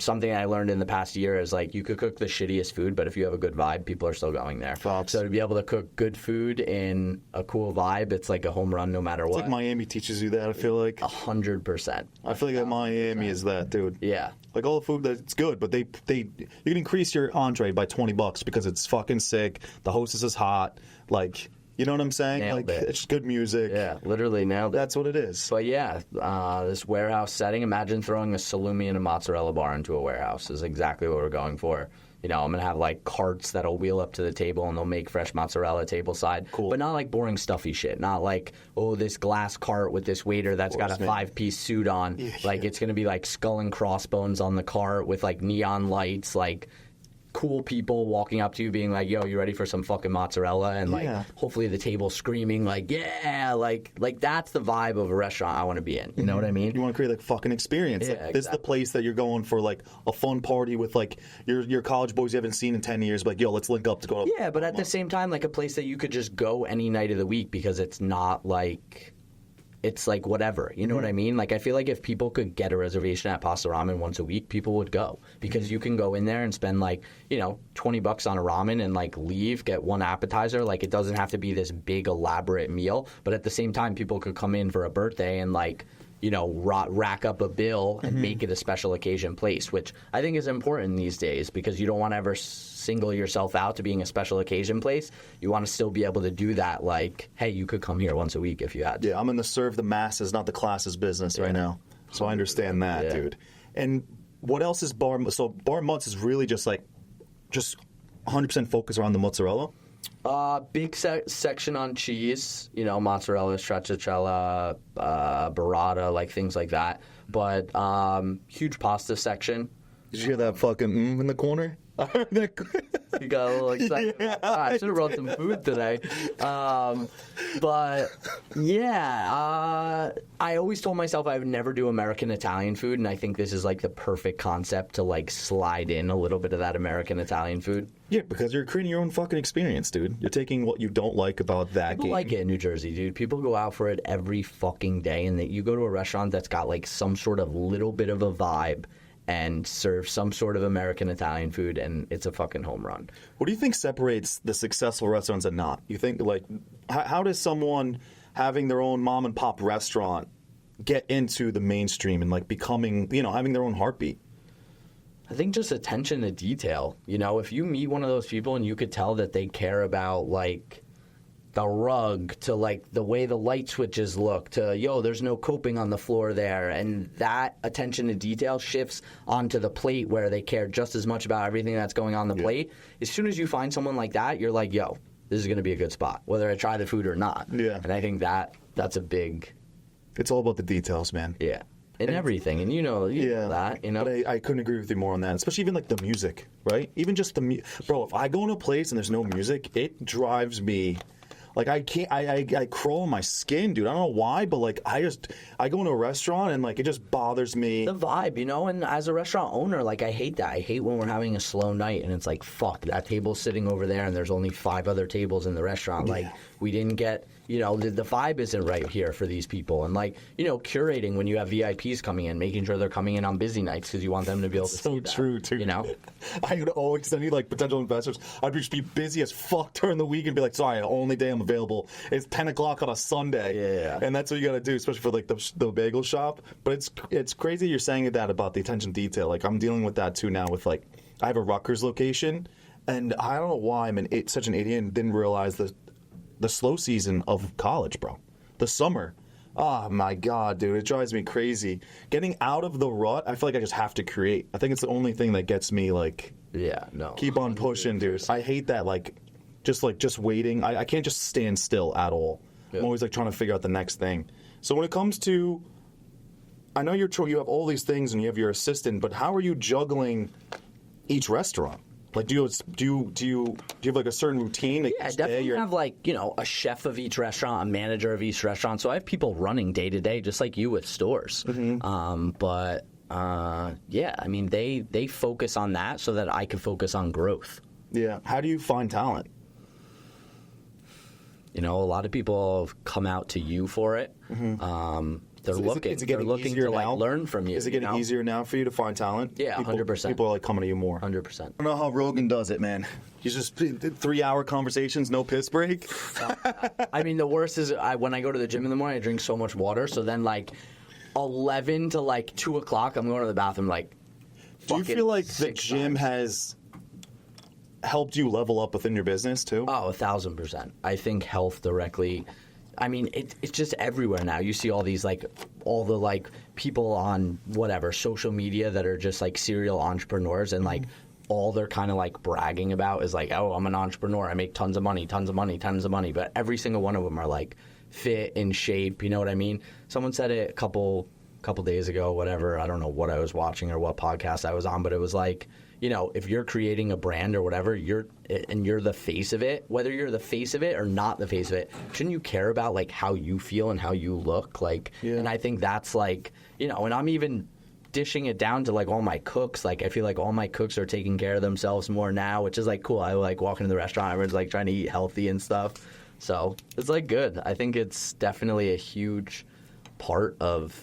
something I learned in the past year is like you could cook the shittiest food, but if you have a good vibe, people are still going there. Fox. So to be able to cook good food in a cool vibe, it's like a home run no matter what. It's like Miami teaches you that, I feel like. 100%. I feel like that Miami is that, dude. Yeah. Like all the food, it's good, but you can increase your entree by $20 because it's fucking sick. The hostess is hot. Like, you know what I'm saying? Nailed it. It's just good music. Yeah, literally nailed it. That's what it is. But yeah, this warehouse setting, imagine throwing a salumi and a mozzarella bar into a warehouse is exactly what we're going for. I'm going to have like carts that'll wheel up to the table and they'll make fresh mozzarella tableside. Cool. But not like boring stuffy shit. Not like, this glass cart with this waiter that's got a 5-piece suit on. Yeah. Like it's going to be like skull and crossbones on the cart with like neon lights, like cool people walking up to you being like, yo, you ready for some fucking mozzarella? And like hopefully the table screaming like, yeah, like that's the vibe of a restaurant I want to be in. You know what I mean? You want to create like fucking experience. Yeah, Like, this is the place that you're going for like a fun party with like your college boys you haven't seen in 10 years. But like, yo, let's link up to go. Yeah, but at the same time, like a place that you could just go any night of the week because it's not like... It's like whatever, you know what I mean? Like I feel like if people could get a reservation at Pasta Ramen once a week, people would go because you can go in there and spend like, $20 on a ramen and like leave, get one appetizer. Like it doesn't have to be this big elaborate meal, but at the same time, people could come in for a birthday and like, rack up a bill and make it a special occasion place, which I think is important these days because you don't want to ever single yourself out to being a special occasion place. You want to still be able to do that. Like, hey, you could come here once a week if you had to. Yeah, I'm in the serve the masses, not the classes business right now. So I understand that, dude. And what else is Bar? So Bar Mutz is really just 100% focused around the mozzarella. Big section on cheese, mozzarella, stracciatella, burrata, like things like that. But huge pasta section. Did you hear that fucking in the corner? You got a little excited. Yeah, I should have brought some food today. But I always told myself I would never do American Italian food, and I think this is like the perfect concept to like slide in a little bit of that American Italian food. Yeah, because you're creating your own fucking experience, dude. You're taking what you don't like about that People game. like it in New Jersey, dude. People go out for it every fucking day, and you go to a restaurant that's got like some sort of little bit of a vibe and serve some sort of American Italian food, and it's a fucking home run. What do you think separates the successful restaurants and not? You think, like, how does someone having their own mom and pop restaurant get into the mainstream and, like, becoming, having their own heartbeat? I think just attention to detail. If you meet one of those people and you could tell that they care about, like, the rug to like the way the light switches look to there's no coping on the floor there, and that attention to detail shifts onto the plate where they care just as much about everything that's going on the plate. As soon as you find someone like that, you're like, this is going to be a good spot whether I try the food or not. And I think that's a big... It's all about the details, man. And everything, and that, But I couldn't agree with you more on that, especially even like the music, right? Even just bro, if I go in a place and there's no music, it drives me... Like, I can't, I crawl in my skin, dude. I don't know why, but, like, I go into a restaurant and, like, it just bothers me. The vibe, and as a restaurant owner, like, I hate that. I hate when we're having a slow night and it's like, fuck, that table's sitting over there and there's only 5 other tables in the restaurant. Like, we didn't get, the vibe isn't right here for these people. And, like, curating when you have VIPs coming in, making sure they're coming in on busy nights because you want them to be able to see that. So true, too. I would always, any, like, potential investors, I'd just be busy as fuck during the week and be like, sorry, the only day I'm available is 10 o'clock on a Sunday. And that's what you got to do, especially for, like, the bagel shop. But it's crazy you're saying that about the attention to detail. Like, I'm dealing with that, too, now with, like, I have a Rutgers location, and I don't know why I'm such an idiot and didn't realize the slow season of college, bro. The summer. Oh, my God, dude. It drives me crazy. Getting out of the rut, I feel like I just have to create. I think it's the only thing that gets me, like... Keep on pushing, dude. I hate that, just waiting. I can't just stand still at all. I'm always, like, trying to figure out the next thing. So when it comes to... I know you have all these things and you have your assistant, but how are you juggling each restaurant? Like, do you have like a certain routine? I definitely have like a chef of each restaurant, a manager of each restaurant. So I have people running day to day, just like you with stores. I mean, they focus on that so that I can focus on growth. Yeah. How do you find talent? A lot of people come out to you for it. They're looking to like learn from you. Is it getting easier now for you to find talent? Yeah, 100%. People are like coming to you more. 100%. I don't know how Rogan does it, man. He's just 3-hour conversations, no piss break. I mean, the worst is when I go to the gym in the morning, I drink so much water. So then, like 11 to like 2 o'clock, I'm going to the bathroom. Like, do you feel like the gym has helped you level up within your business too? Oh, 1,000%. I think health directly. I mean, it's just everywhere now. You see all these, like, all the, like, people on whatever, social media that are just, like, serial entrepreneurs and, like, all they're kind of like bragging about is like, oh, I'm an entrepreneur. I make tons of money. But every single one of them are like fit, in shape. You know what I mean? Someone said it a couple days ago, whatever. I don't know what I was watching or what podcast I was on, but it was like, you know, if you're creating a brand or whatever, you're the face of it, whether you're the face of it or not the face of it, shouldn't you care about like how you feel and how you look? Like, and I think that's like, you know, and I'm even dishing it down to like all my cooks. Like, I feel like all my cooks are taking care of themselves more now, which is like cool. I like walking into the restaurant, everyone's like trying to eat healthy and stuff. So it's like good. I think it's definitely a huge part of.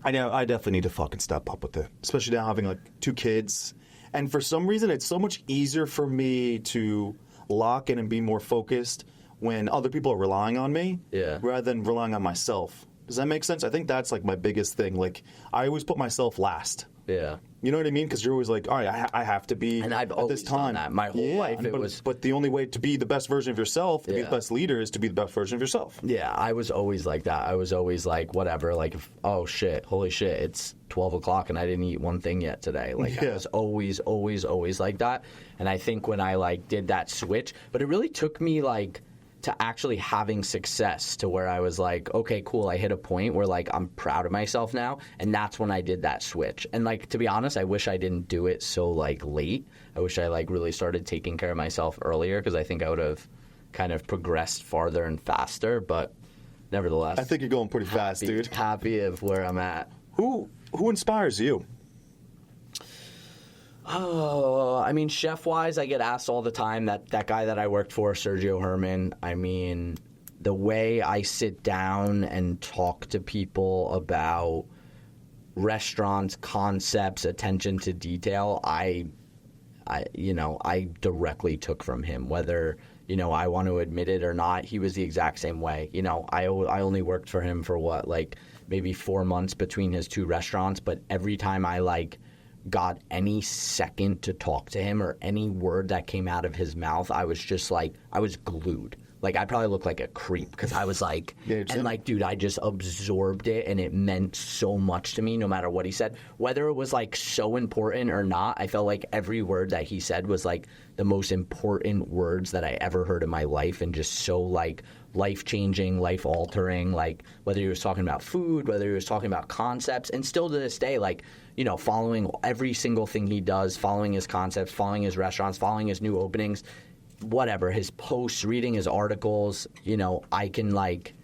I know. I definitely need to fucking step up with it, especially now having like 2 kids. And for some reason, it's so much easier for me to lock in and be more focused when other people are relying on me rather than relying on myself. Does that make sense? I think that's like my biggest thing. Like, I always put myself last. Yeah. You know what I mean? Because you're always like, all right, I have to be and I've at always this time. Done that. My whole life, But the only way to be the best version of yourself, to be the best leader, is to be the best version of yourself. Yeah, I was always like that. I was always like, whatever, like, oh shit, holy shit, it's 12 o'clock and I didn't eat one thing yet today. Like, I was always like that. And I think when I like did that switch, but it really took me like to actually having success to where I was like, okay, cool, I hit a point where like I'm proud of myself now, and that's when I did that switch. And like, to be honest, I wish I didn't do it so like late. I wish I like really started taking care of myself earlier, because I think I would have kind of progressed farther and faster. But nevertheless, I think you're going pretty fast, dude. Happy of where I'm at. Who inspires you? Oh, I mean, chef-wise, I get asked all the time, that guy that I worked for, Sergio Herman. I mean, the way I sit down and talk to people about restaurants, concepts, attention to detail, I directly took from him. Whether, you know, I want to admit it or not, he was the exact same way. You know, I only worked for him for what, like maybe 4 months between his 2 restaurants, but every time I like got any second to talk to him or any word that came out of his mouth, I was just like, I was glued. Like, I probably looked like a creep because I was like, and like, dude, I just absorbed it, and it meant so much to me no matter what he said. Whether it was like so important or not, I felt like every word that he said was like the most important words that I ever heard in my life, and just so like life-changing, life-altering, like whether he was talking about food, whether he was talking about concepts, and still to this day, like, you know, following every single thing he does, following his concepts, following his restaurants, following his new openings, whatever, his posts, reading his articles, you know, I can like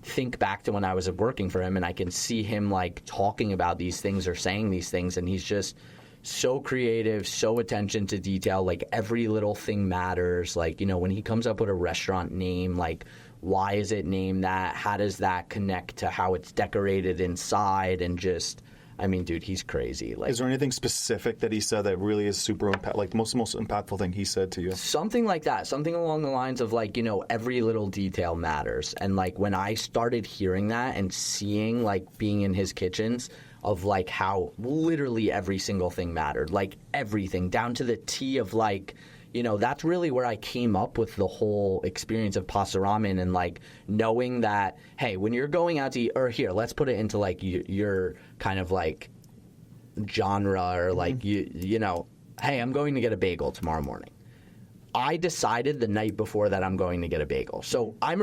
think back to when I was working for him, and I can see him like talking about these things or saying these things, and he's just so creative, so attention to detail, like every little thing matters. Like, you know, when he comes up with a restaurant name, like, why is it named that? How does that connect to how it's decorated inside? And just, I mean, dude, he's crazy. Like, is there anything specific that he said that really is super like most impactful thing he said to you? Something like that. Something along the lines of like, you know, every little detail matters. And like when I started hearing that and seeing, like, being in his kitchens of like how literally every single thing mattered, like everything down to the T of like, you know, that's really where I came up with the whole experience of Pasta Ramen, and like knowing that, hey, when you're going out to eat, or here, let's put it into like your kind of like genre, or like, you know, hey, I'm going to get a bagel tomorrow morning. I decided the night before that I'm going to get a bagel. So I'm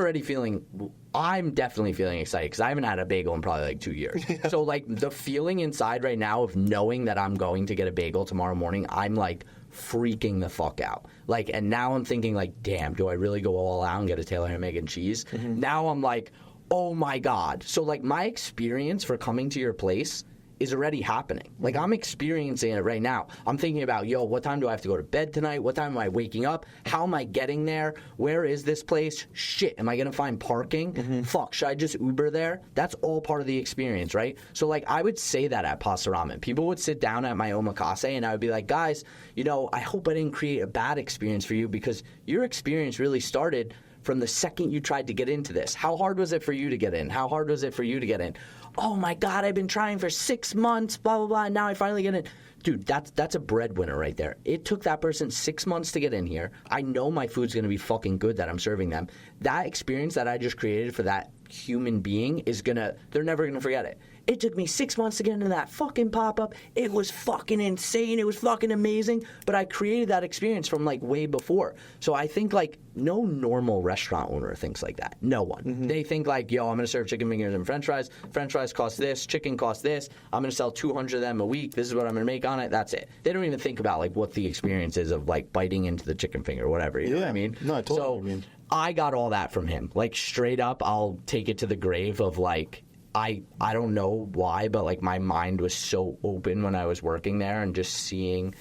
definitely feeling excited because I haven't had a bagel in probably like 2 years. So like the feeling inside right now of knowing that I'm going to get a bagel tomorrow morning, I'm like freaking the fuck out. Like, and now I'm thinking like, damn, do I really go all out and get a Taylor ham, egg, and cheese? Now I'm like, oh my God. So like my experience for coming to your place is already happening. Like, I'm experiencing it right now. I'm thinking about, yo, what time do I have to go to bed tonight? What time am I waking up? How am I getting there? Where is this place? Shit, am I going to find parking? Fuck, should I just Uber there? That's all part of the experience, right? So, like, I would say that at Pasta Ramen. People would sit down at my omakase, and I would be like, guys, you know, I hope I didn't create a bad experience for you, because your experience really started from the second you tried to get into this. How hard was it for you to get in? How hard was it for you to get in? Oh my God, I've been trying for 6 months, blah, blah, blah, and now I finally get in. Dude, that's a breadwinner right there. It took that person 6 months to get in here. I know my food's going to be fucking good that I'm serving them. That experience that I just created for that human being they're never going to forget it. It took me 6 months to get into that fucking pop-up. It was fucking insane. It was fucking amazing. But I created that experience from like way before. So I think like no normal restaurant owner thinks like that. No one. They think like, yo, I'm going to serve chicken fingers and french fries. French fries cost this. Chicken cost this. I'm going to sell 200 of them a week. This is what I'm going to make on it. That's it. They don't even think about like what the experience is of like biting into the chicken finger or whatever. You know what I mean? No, I totally mean. I got all that from him. Like straight up, I'll take it to the grave of like, I don't know why, but like my mind was so open when I was working there and just seeing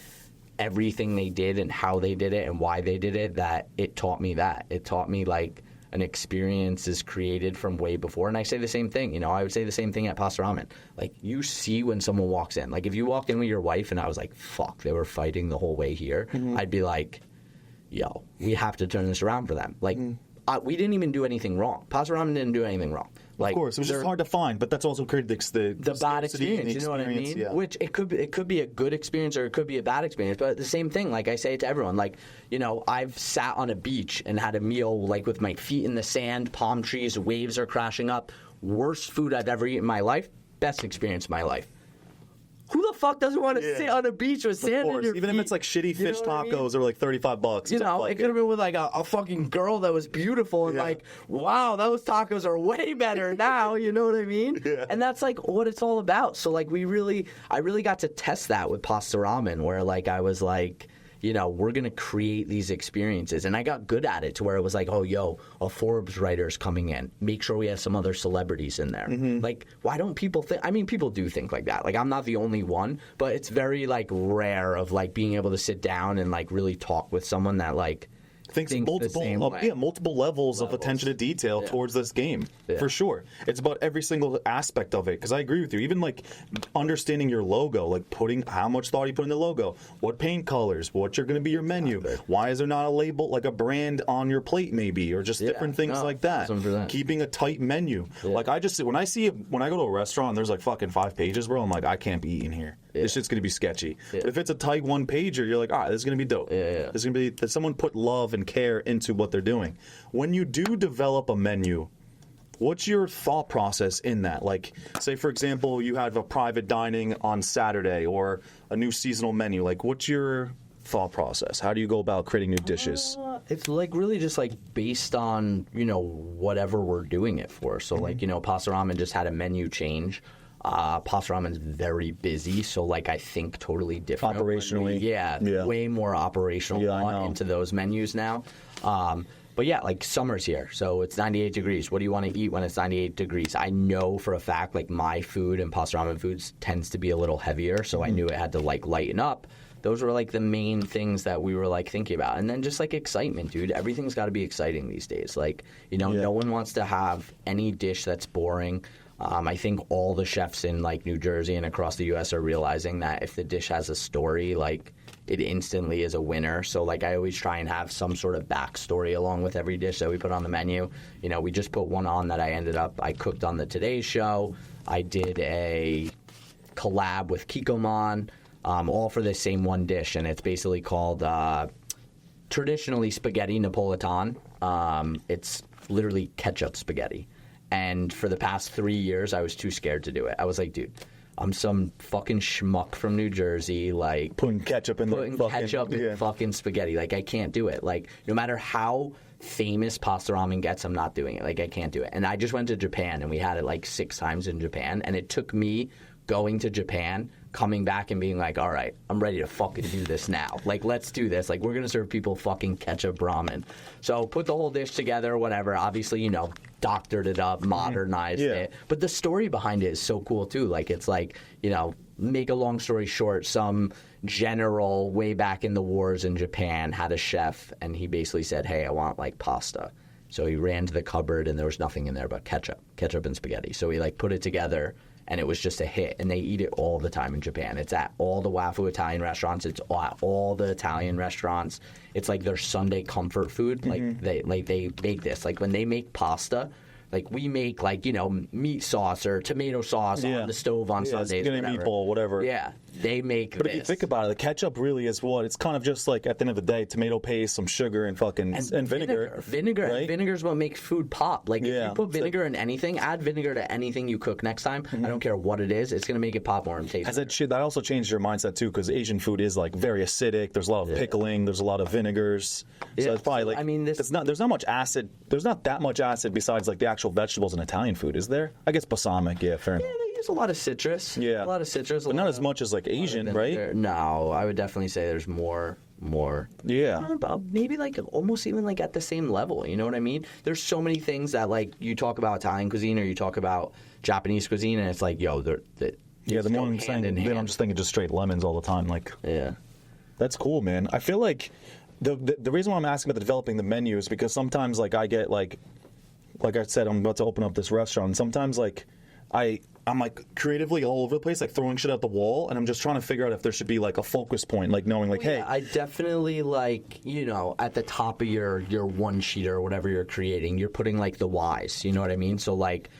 everything they did and how they did it and why they did it, that it taught me that. It taught me like an experience is created from way before. And I say the same thing. You know, I would say the same thing at Pasta Ramen. Like you see when someone walks in. Like if you walked in with your wife and I was like, fuck, they were fighting the whole way here. I'd be like, yo, we have to turn this around for them. Like we didn't even do anything wrong. Pasta Ramen didn't do anything wrong. Like, of course, it was just hard to find, but that's also created the bad experience. You know what I mean? Yeah. Which it could be a good experience or it could be a bad experience. But the same thing, like I say it to everyone, like, you know, I've sat on a beach and had a meal like with my feet in the sand, palm trees, waves are crashing up. Worst food I've ever eaten in my life. Best experience of my life. Who the fuck doesn't want to sit on a beach with sand in your feet? Even if it's like shitty fish tacos or like $35. You know, it could have been with like a fucking girl that was beautiful and like, wow, those tacos are way better now. You know what I mean? Yeah. And that's like what it's all about. So like I really got to test that with Pasta Ramen, where like I was like, you know, we're going to create these experiences. And I got good at it to where it was like, oh, yo, a Forbes writer's coming in. Make sure we have some other celebrities in there. Like, why don't people think? I mean, people do think like that. Like, I'm not the only one, but it's very, like, rare of, like, being able to sit down and, like, really talk with someone that, like, thinks multiple levels of attention to detail towards this game, for sure. It's about every single aspect of it, because I agree with you. Even like understanding your logo, like putting how much thought you put in the logo, what paint colors, what you're going to be your menu, why is there not a label, like a brand on your plate maybe, or just different things like that. Keeping a tight menu. Like I just, when I go to a restaurant and there's like fucking 5 pages, bro, I'm like, I can't be eating here. This shit's going to be sketchy. But if it's a tight 1-pager, you're like, this is going to be dope. This is going to be that someone put love and care into what they're doing. When you do develop a menu, what's your thought process in that? Like, say, for example, you have a private dining on Saturday or a new seasonal menu. Like, what's your thought process? How do you go about creating new dishes? It's like really just like based on, you know, whatever we're doing it for. So like, you know, Pasta Ramen just had a menu change. Pasta Ramen's very busy, so like I think totally different. Operationally, way more operational thought into those menus now. But yeah, like summer's here, so it's 98 degrees. What do you want to eat when it's 98 degrees? I know for a fact, like my food and Pasta Ramen foods tends to be a little heavier, so I knew it had to like lighten up. Those were like the main things that we were like thinking about. And then just like excitement, dude. Everything's got to be exciting these days. Like, you know, no one wants to have any dish that's boring. I think all the chefs in like New Jersey and across the U.S. are realizing that if the dish has a story, like it instantly is a winner. So like I always try and have some sort of backstory along with every dish that we put on the menu. You know, we just put one on that I cooked on the Today Show. I did a collab with Kikkoman, all for the same one dish, and it's basically called traditionally spaghetti Napolitan. It's literally ketchup spaghetti. And for the past 3 years, I was too scared to do it. I was like, dude, I'm some fucking schmuck from New Jersey, like putting ketchup in fucking spaghetti. Like, I can't do it. Like, no matter how famous Pasta Ramen gets, I'm not doing it. Like, I can't do it. And I just went to Japan, and we had it like 6 times in Japan. And it took me going to Japan, coming back and being like, all right, I'm ready to fucking do this now. Like, let's do this. Like, we're going to serve people fucking ketchup ramen. So put the whole dish together, whatever. Obviously, you know, doctored it up, modernized it. But the story behind it is so cool, too. Like, it's like, you know, make a long story short, some general way back in the wars in Japan had a chef, and he basically said, hey, I want, like, pasta. So he ran to the cupboard, and there was nothing in there but ketchup and spaghetti. So he, like, put it together, and it was just a hit. And they eat it all the time in Japan. It's at all the Wafu Italian restaurants. It's at all the Italian restaurants. It's like their Sunday comfort food. Like they make this. Like when they make pasta, like we make like, you know, meat sauce or tomato sauce on the stove on Sundays. Meatball, whatever. Yeah, they make But if you think about it, the ketchup really is what? It's kind of just like, at the end of the day, tomato paste, some sugar, and fucking and vinegar. Vinegar is what makes food pop. Like, if you put vinegar in anything, add vinegar to anything you cook next time. I don't care what it is. It's going to make it pop more and taste better. That also changed your mindset, too, because Asian food is, like, very acidic. There's a lot of pickling. There's a lot of vinegars. So it's probably, like, I mean, there's not much acid. There's not that much acid besides, like, the actual vegetables in Italian food, is there? I guess balsamic, fair enough. There's a lot of citrus. Yeah. A lot of citrus. But not as much as, like, Asian, right? No, I would definitely say there's more. Yeah. About maybe like almost even like at the same level. You know what I mean? There's so many things that like you talk about Italian cuisine or you talk about Japanese cuisine, and it's like, yo, the more I'm saying, then I'm just thinking just straight lemons all the time. Like, that's cool, man. I feel like the reason why I'm asking about developing the menu is because sometimes like I get like I said, I'm about to open up this restaurant, and sometimes like I'm like creatively all over the place, like throwing shit at the wall, and I'm just trying to figure out if there should be like a focus point, like knowing like, hey. I definitely like, you know, at the top of your one sheet or whatever you're creating, you're putting like the whys, you know what I mean? So like,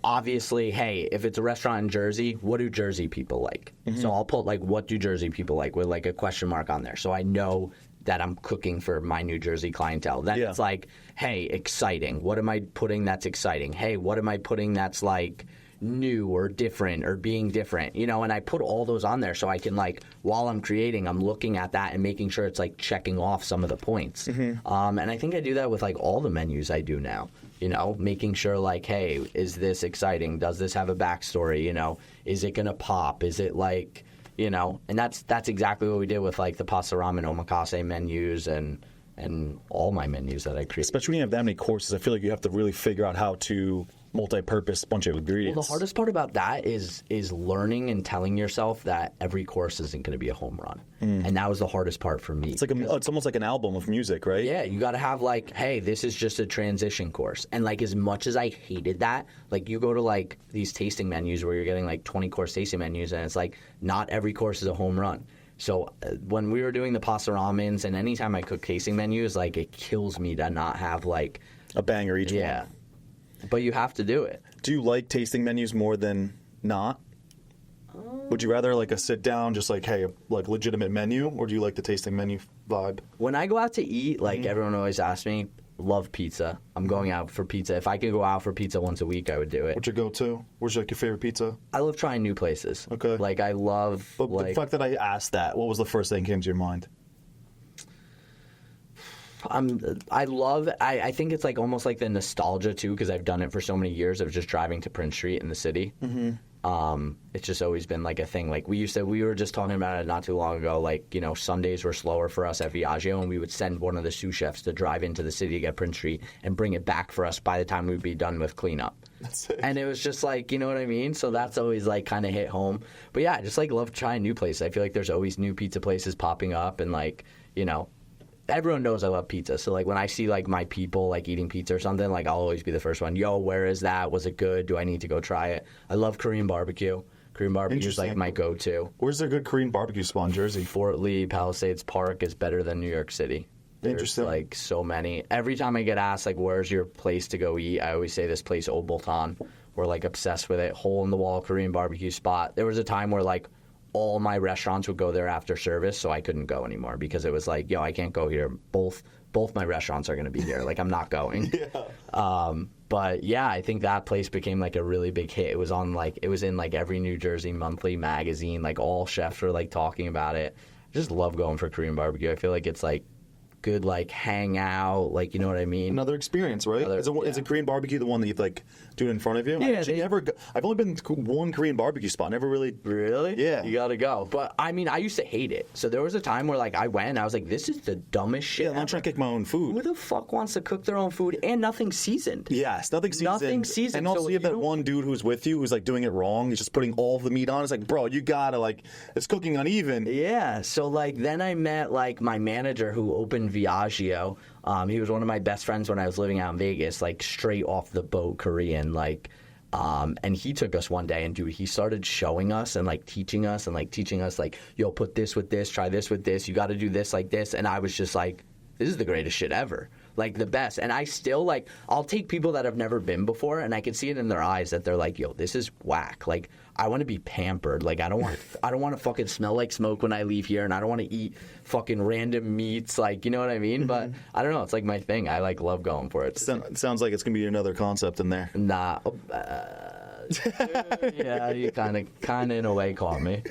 obviously, hey, if it's a restaurant in Jersey, what do Jersey people like? So I'll put like, what do Jersey people like with like a question mark on there, so I know that I'm cooking for my New Jersey clientele. Then it's like, hey, exciting. What am I putting that's exciting? Hey, what am I putting that's like new or different or being different, you know? And I put all those on there so I can like, while I'm creating, I'm looking at that and making sure it's like checking off some of the points. And I think I do that with like all the menus I do now, you know, making sure like, hey, is this exciting? Does this have a backstory? You know, is it gonna pop? Is it like, you know? And that's exactly what we did with like the Pasta Ramen omakase menus and all my menus that I create. Especially when you have that many courses, I feel like you have to really figure out how to multi-purpose bunch of ingredients. Well, the hardest part about that is learning and telling yourself that every course isn't going to be a home run. And that was the hardest part for me. It's like it's almost like an album of music, right? Yeah, you got to have like, hey, this is just a transition course. And like, as much as I hated that, like you go to like these tasting menus where you're getting like 20-course tasting menus, and it's like not every course is a home run. So when we were doing the pasta ramens, and anytime I cook tasting menus, like it kills me to not have like a banger each one. Yeah. But you have to do it. Do you like tasting menus more than not? Would you rather like a sit down, just like, hey, like legitimate menu, or do you like the tasting menu vibe? When I go out to eat, like everyone always asks me, love pizza. I'm going out for pizza. If I could go out for pizza once a week, I would do it. What's your go-to? Where's like your favorite pizza? I love trying new places. Okay. Like I love. But like, the fact that I asked that, what was the first thing that came to your mind? I think it's like almost like the nostalgia too, because I've done it for so many years of just driving to Prince Street in the city. It's just always been like a thing. Like we were just talking about it not too long ago. Like, you know, Sundays were slower for us at Viaggio, and we would send one of the sous chefs to drive into the city to get Prince Street and bring it back for us by the time we'd be done with cleanup. That's it. And it was just like, you know what I mean? So that's always like kind of hit home. But yeah, I just like love trying new places. I feel like there's always new pizza places popping up, and like, you know, everyone knows I love pizza. So like when I see like my people like eating pizza or something, like I'll always be the first one. Yo, where is that? Was it good? Do I need to go try it? I love Korean barbecue. Korean barbecue is like my go-to. Where's a good Korean barbecue spot in Jersey? Fort Lee, Palisades Park is better than New York City. Interesting. There's like so many. Every time I get asked like, where's your place to go eat, I always say this place, Old Bolton. We're like obsessed with it. Hole in the wall Korean barbecue spot. There was a time where like all my restaurants would go there after service, so I couldn't go anymore because it was like, yo, I can't go here. Both my restaurants are going to be here. Like, I'm not going. But yeah, I think that place became like a really big hit. It was in like every New Jersey monthly magazine. Like all chefs were like talking about it. I just love going for Korean barbecue. I feel like it's like good like hangout, like, you know what I mean? Another experience, right? Is a Korean barbecue the one that you like do it in front of you? Yeah. I've only been to one Korean barbecue spot. Never really. Really? Yeah. You gotta go. But I mean, I used to hate it. So there was a time where like I went and I was like, this is the dumbest shit. Yeah, I'm trying to cook my own food. Who the fuck wants to cook their own food and nothing seasoned? Yes, nothing seasoned. Nothing seasoned. And also So you have that one dude who's with you who's like doing it wrong. He's just putting all the meat on. It's like, bro, you gotta like, it's cooking uneven. Yeah. So like then I met like my manager who opened Viaggio. He was one of my best friends when I was living out in Vegas, like straight off the boat Korean, like, and he took us one day and dude, he started showing us and like teaching us like, yo, put this with this, try this with this, you got to do this like this. And I was just like, this is the greatest shit ever. like the best. And I still like, I'll take people that have never been before, and I can see it in their eyes that they're like, yo, this is whack. Like, I want to be pampered. Like, I don't want to fucking smell like smoke when I leave here, and I don't want to eat fucking random meats. Like, you know what I mean? But I don't know. It's like my thing. I like love going for it. Sounds like it's gonna be another concept in there. Nah. Yeah, you kind of in a way caught me.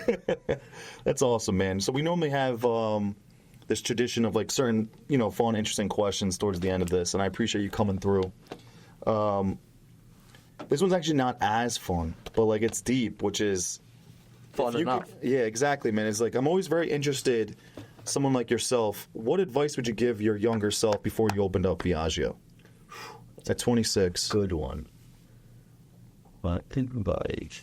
That's awesome, man. So we normally have this tradition of like certain, fun, interesting questions towards the end of this, and I appreciate you coming through. This one's actually not as fun, but like it's deep, which is Fun enough. Yeah, exactly, man. It's like I'm always very interested. Someone like yourself, what advice would you give your younger self before you opened up Viaggio? At 26. Good one. What advice?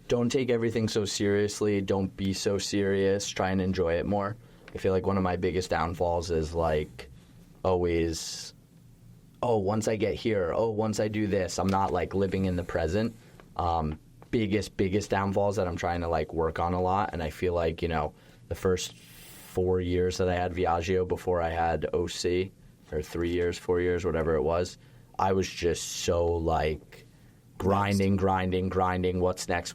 Don't take everything so seriously. Don't be so serious. Try and enjoy it more. I feel like one of my biggest downfalls is like always, once I get here, once I do this, I'm not like living in the present. Biggest downfalls that I'm trying to like work on a lot. And I feel like, the first 4 years that I had Viaggio before I had OC, or 3 years, 4 years, whatever it was, I was just so like grinding, what's next,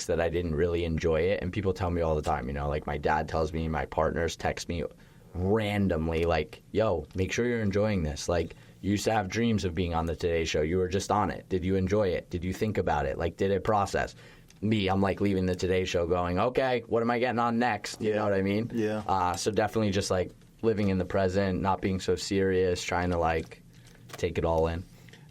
that I didn't really enjoy it. And people tell me all the time, like my dad tells me, my partners text me randomly like, yo, make sure you're enjoying this. Like, you used to have dreams of being on the Today Show. You were just on it. Did you enjoy it? Did you think about it? Like, did it process? Me, I'm like leaving the Today Show going, okay, what am I getting on next? You know what I mean? Yeah. So definitely just like living in the present, not being so serious, trying to like take it all in.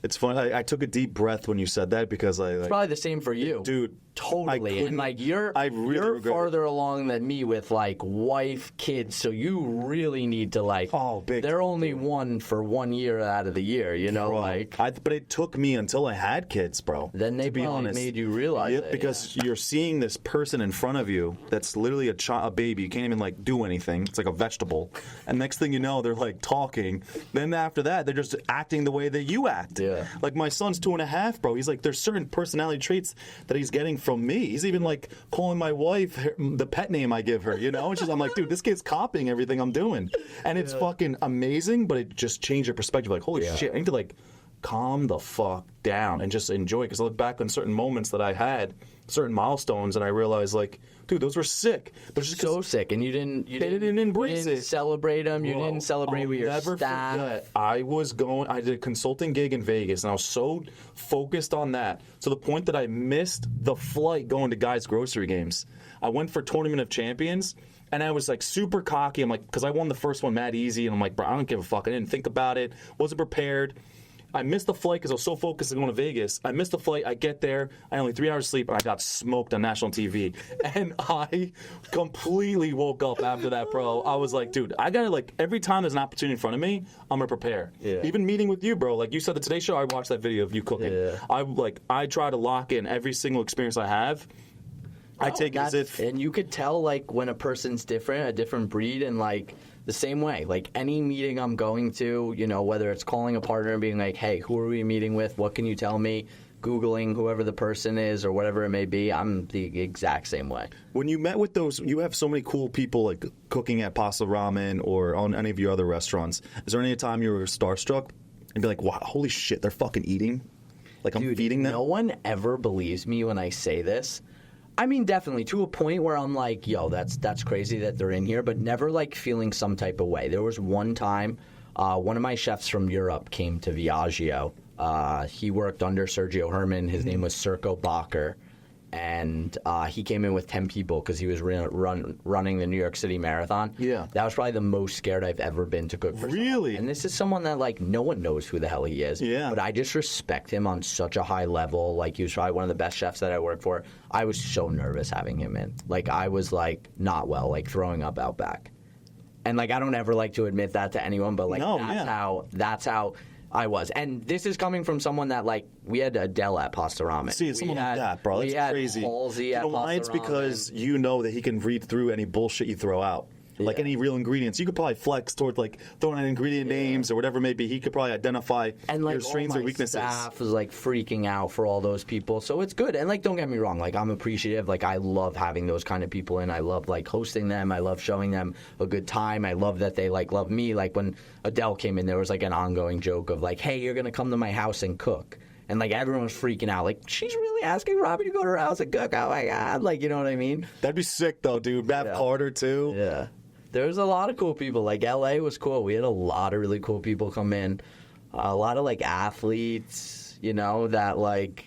It's funny. I took a deep breath when you said that because It's probably the same for you. Dude. Totally. And like you're farther along than me with like wife, kids, so you really need to like big. They're only one for 1 year out of the year, bro, but it took me until I had kids, bro. Then they probably made you realize it. Because you're seeing this person in front of you that's literally a baby. You can't even like do anything. It's like a vegetable. And next thing you know, they're like talking. Then after that, they're just acting the way that you act. Yeah. Like my son's 2.5, bro. He's like, there's certain personality traits that he's getting from me. He's even like calling my wife the pet name I give her, I'm like, dude, this kid's copying everything I'm doing. And it's fucking amazing, but it just changed your perspective. Like, holy shit, I need to like calm the fuck down and just enjoy it. Because I look back on certain moments that I had, certain milestones, and I realized like, dude, those were sick. They're just so sick, and they didn't embrace it. Celebrate them. You didn't celebrate with your staff. Forget. I did a consulting gig in Vegas, and I was so focused on that to the point that I missed the flight going to guys' grocery games. I went for Tournament of Champions, and I was like super cocky. I'm like, because I won the first one mad easy, and I'm like, bro, I don't give a fuck. I didn't think about it. Wasn't prepared. I missed the flight because I was so focused on going to Vegas. I missed the flight. I get there. I only 3 hours sleep, and I got smoked on national TV. And I completely woke up after that, bro. I was like, dude, I got to, like, every time there's an opportunity in front of me, I'm going to prepare. Yeah. Even meeting with you, bro. Like you said, the Today Show, I watched that video of you cooking. Yeah. I try to lock in every single experience I have. I take it as if... And you could tell, like, when a person's different, a different breed, and, like... The same way, like any meeting I'm going to, whether it's calling a partner and being like, hey, who are we meeting with? What can you tell me? Googling whoever the person is or whatever it may be, I'm the exact same way. When you met with those, you have so many cool people like cooking at Pasta Ramen or on any of your other restaurants. Is there any time you were starstruck and be like, wow, holy shit, they're fucking eating? Like I'm feeding them? No one ever believes me when I say this. I mean, definitely to a point where I'm like, yo, that's crazy that they're in here, but never like feeling some type of way. There was one time, one of my chefs from Europe came to Viaggio. He worked under Sergio Herman. His name was Serko Bacher. And he came in with 10 people because he was running the New York City Marathon. Yeah. That was probably the most scared I've ever been to cook for someone. Really? And this is someone that, like, no one knows who the hell he is. Yeah. But I just respect him on such a high level. Like, he was probably one of the best chefs that I worked for. I was so nervous having him in. Like, I was, like, not well, like, throwing up out back. And, like, I don't ever like to admit that to anyone, but, like, that's how I was. And this is coming from someone that, like, we had Adele at Pasta Ramen. See, it's someone like that, bro. That's crazy. Halsey at Pasta Why? It's because you know that he can read through any bullshit you throw out. like any real ingredients. You could probably flex toward like throwing in ingredient names or whatever it may be. He could probably identify and like your strengths or weaknesses. Staff was like freaking out for all those people, so it's good. And like, don't get me wrong, like I'm appreciative. Like I love having those kind of people in. I love like hosting them. I love showing them a good time. I love that they like love me. Like when Adele came in, there was like an ongoing joke of like, hey, you're gonna come to my house and cook. And, like, everyone was freaking out. Like, she's really asking Robbie to go to her house and cook. Oh, my God. Like, you know what I mean? That'd be sick, though, dude. Matt Carter, too. Yeah. There's a lot of cool people. Like, L.A. was cool. We had a lot of really cool people come in. A lot of, like, athletes, you know, that, like,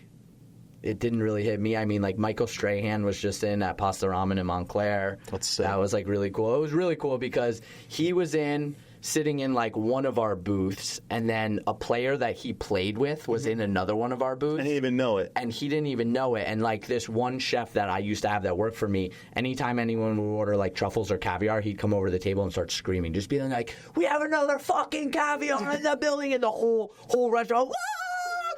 it didn't really hit me. I mean, like, Michael Strahan was just in at Pasta Ramen in Montclair. That's sick. That was, like, really cool. It was really cool because he was sitting in like one of our booths, and then a player that he played with was in another one of our booths. And he didn't even know it. And he didn't even know it. And like this one chef that I used to have that worked for me, anytime anyone would order like truffles or caviar, he'd come over to the table and start screaming, just being like, "We have another fucking caviar in the building!" And the whole restaurant, "Whoa!"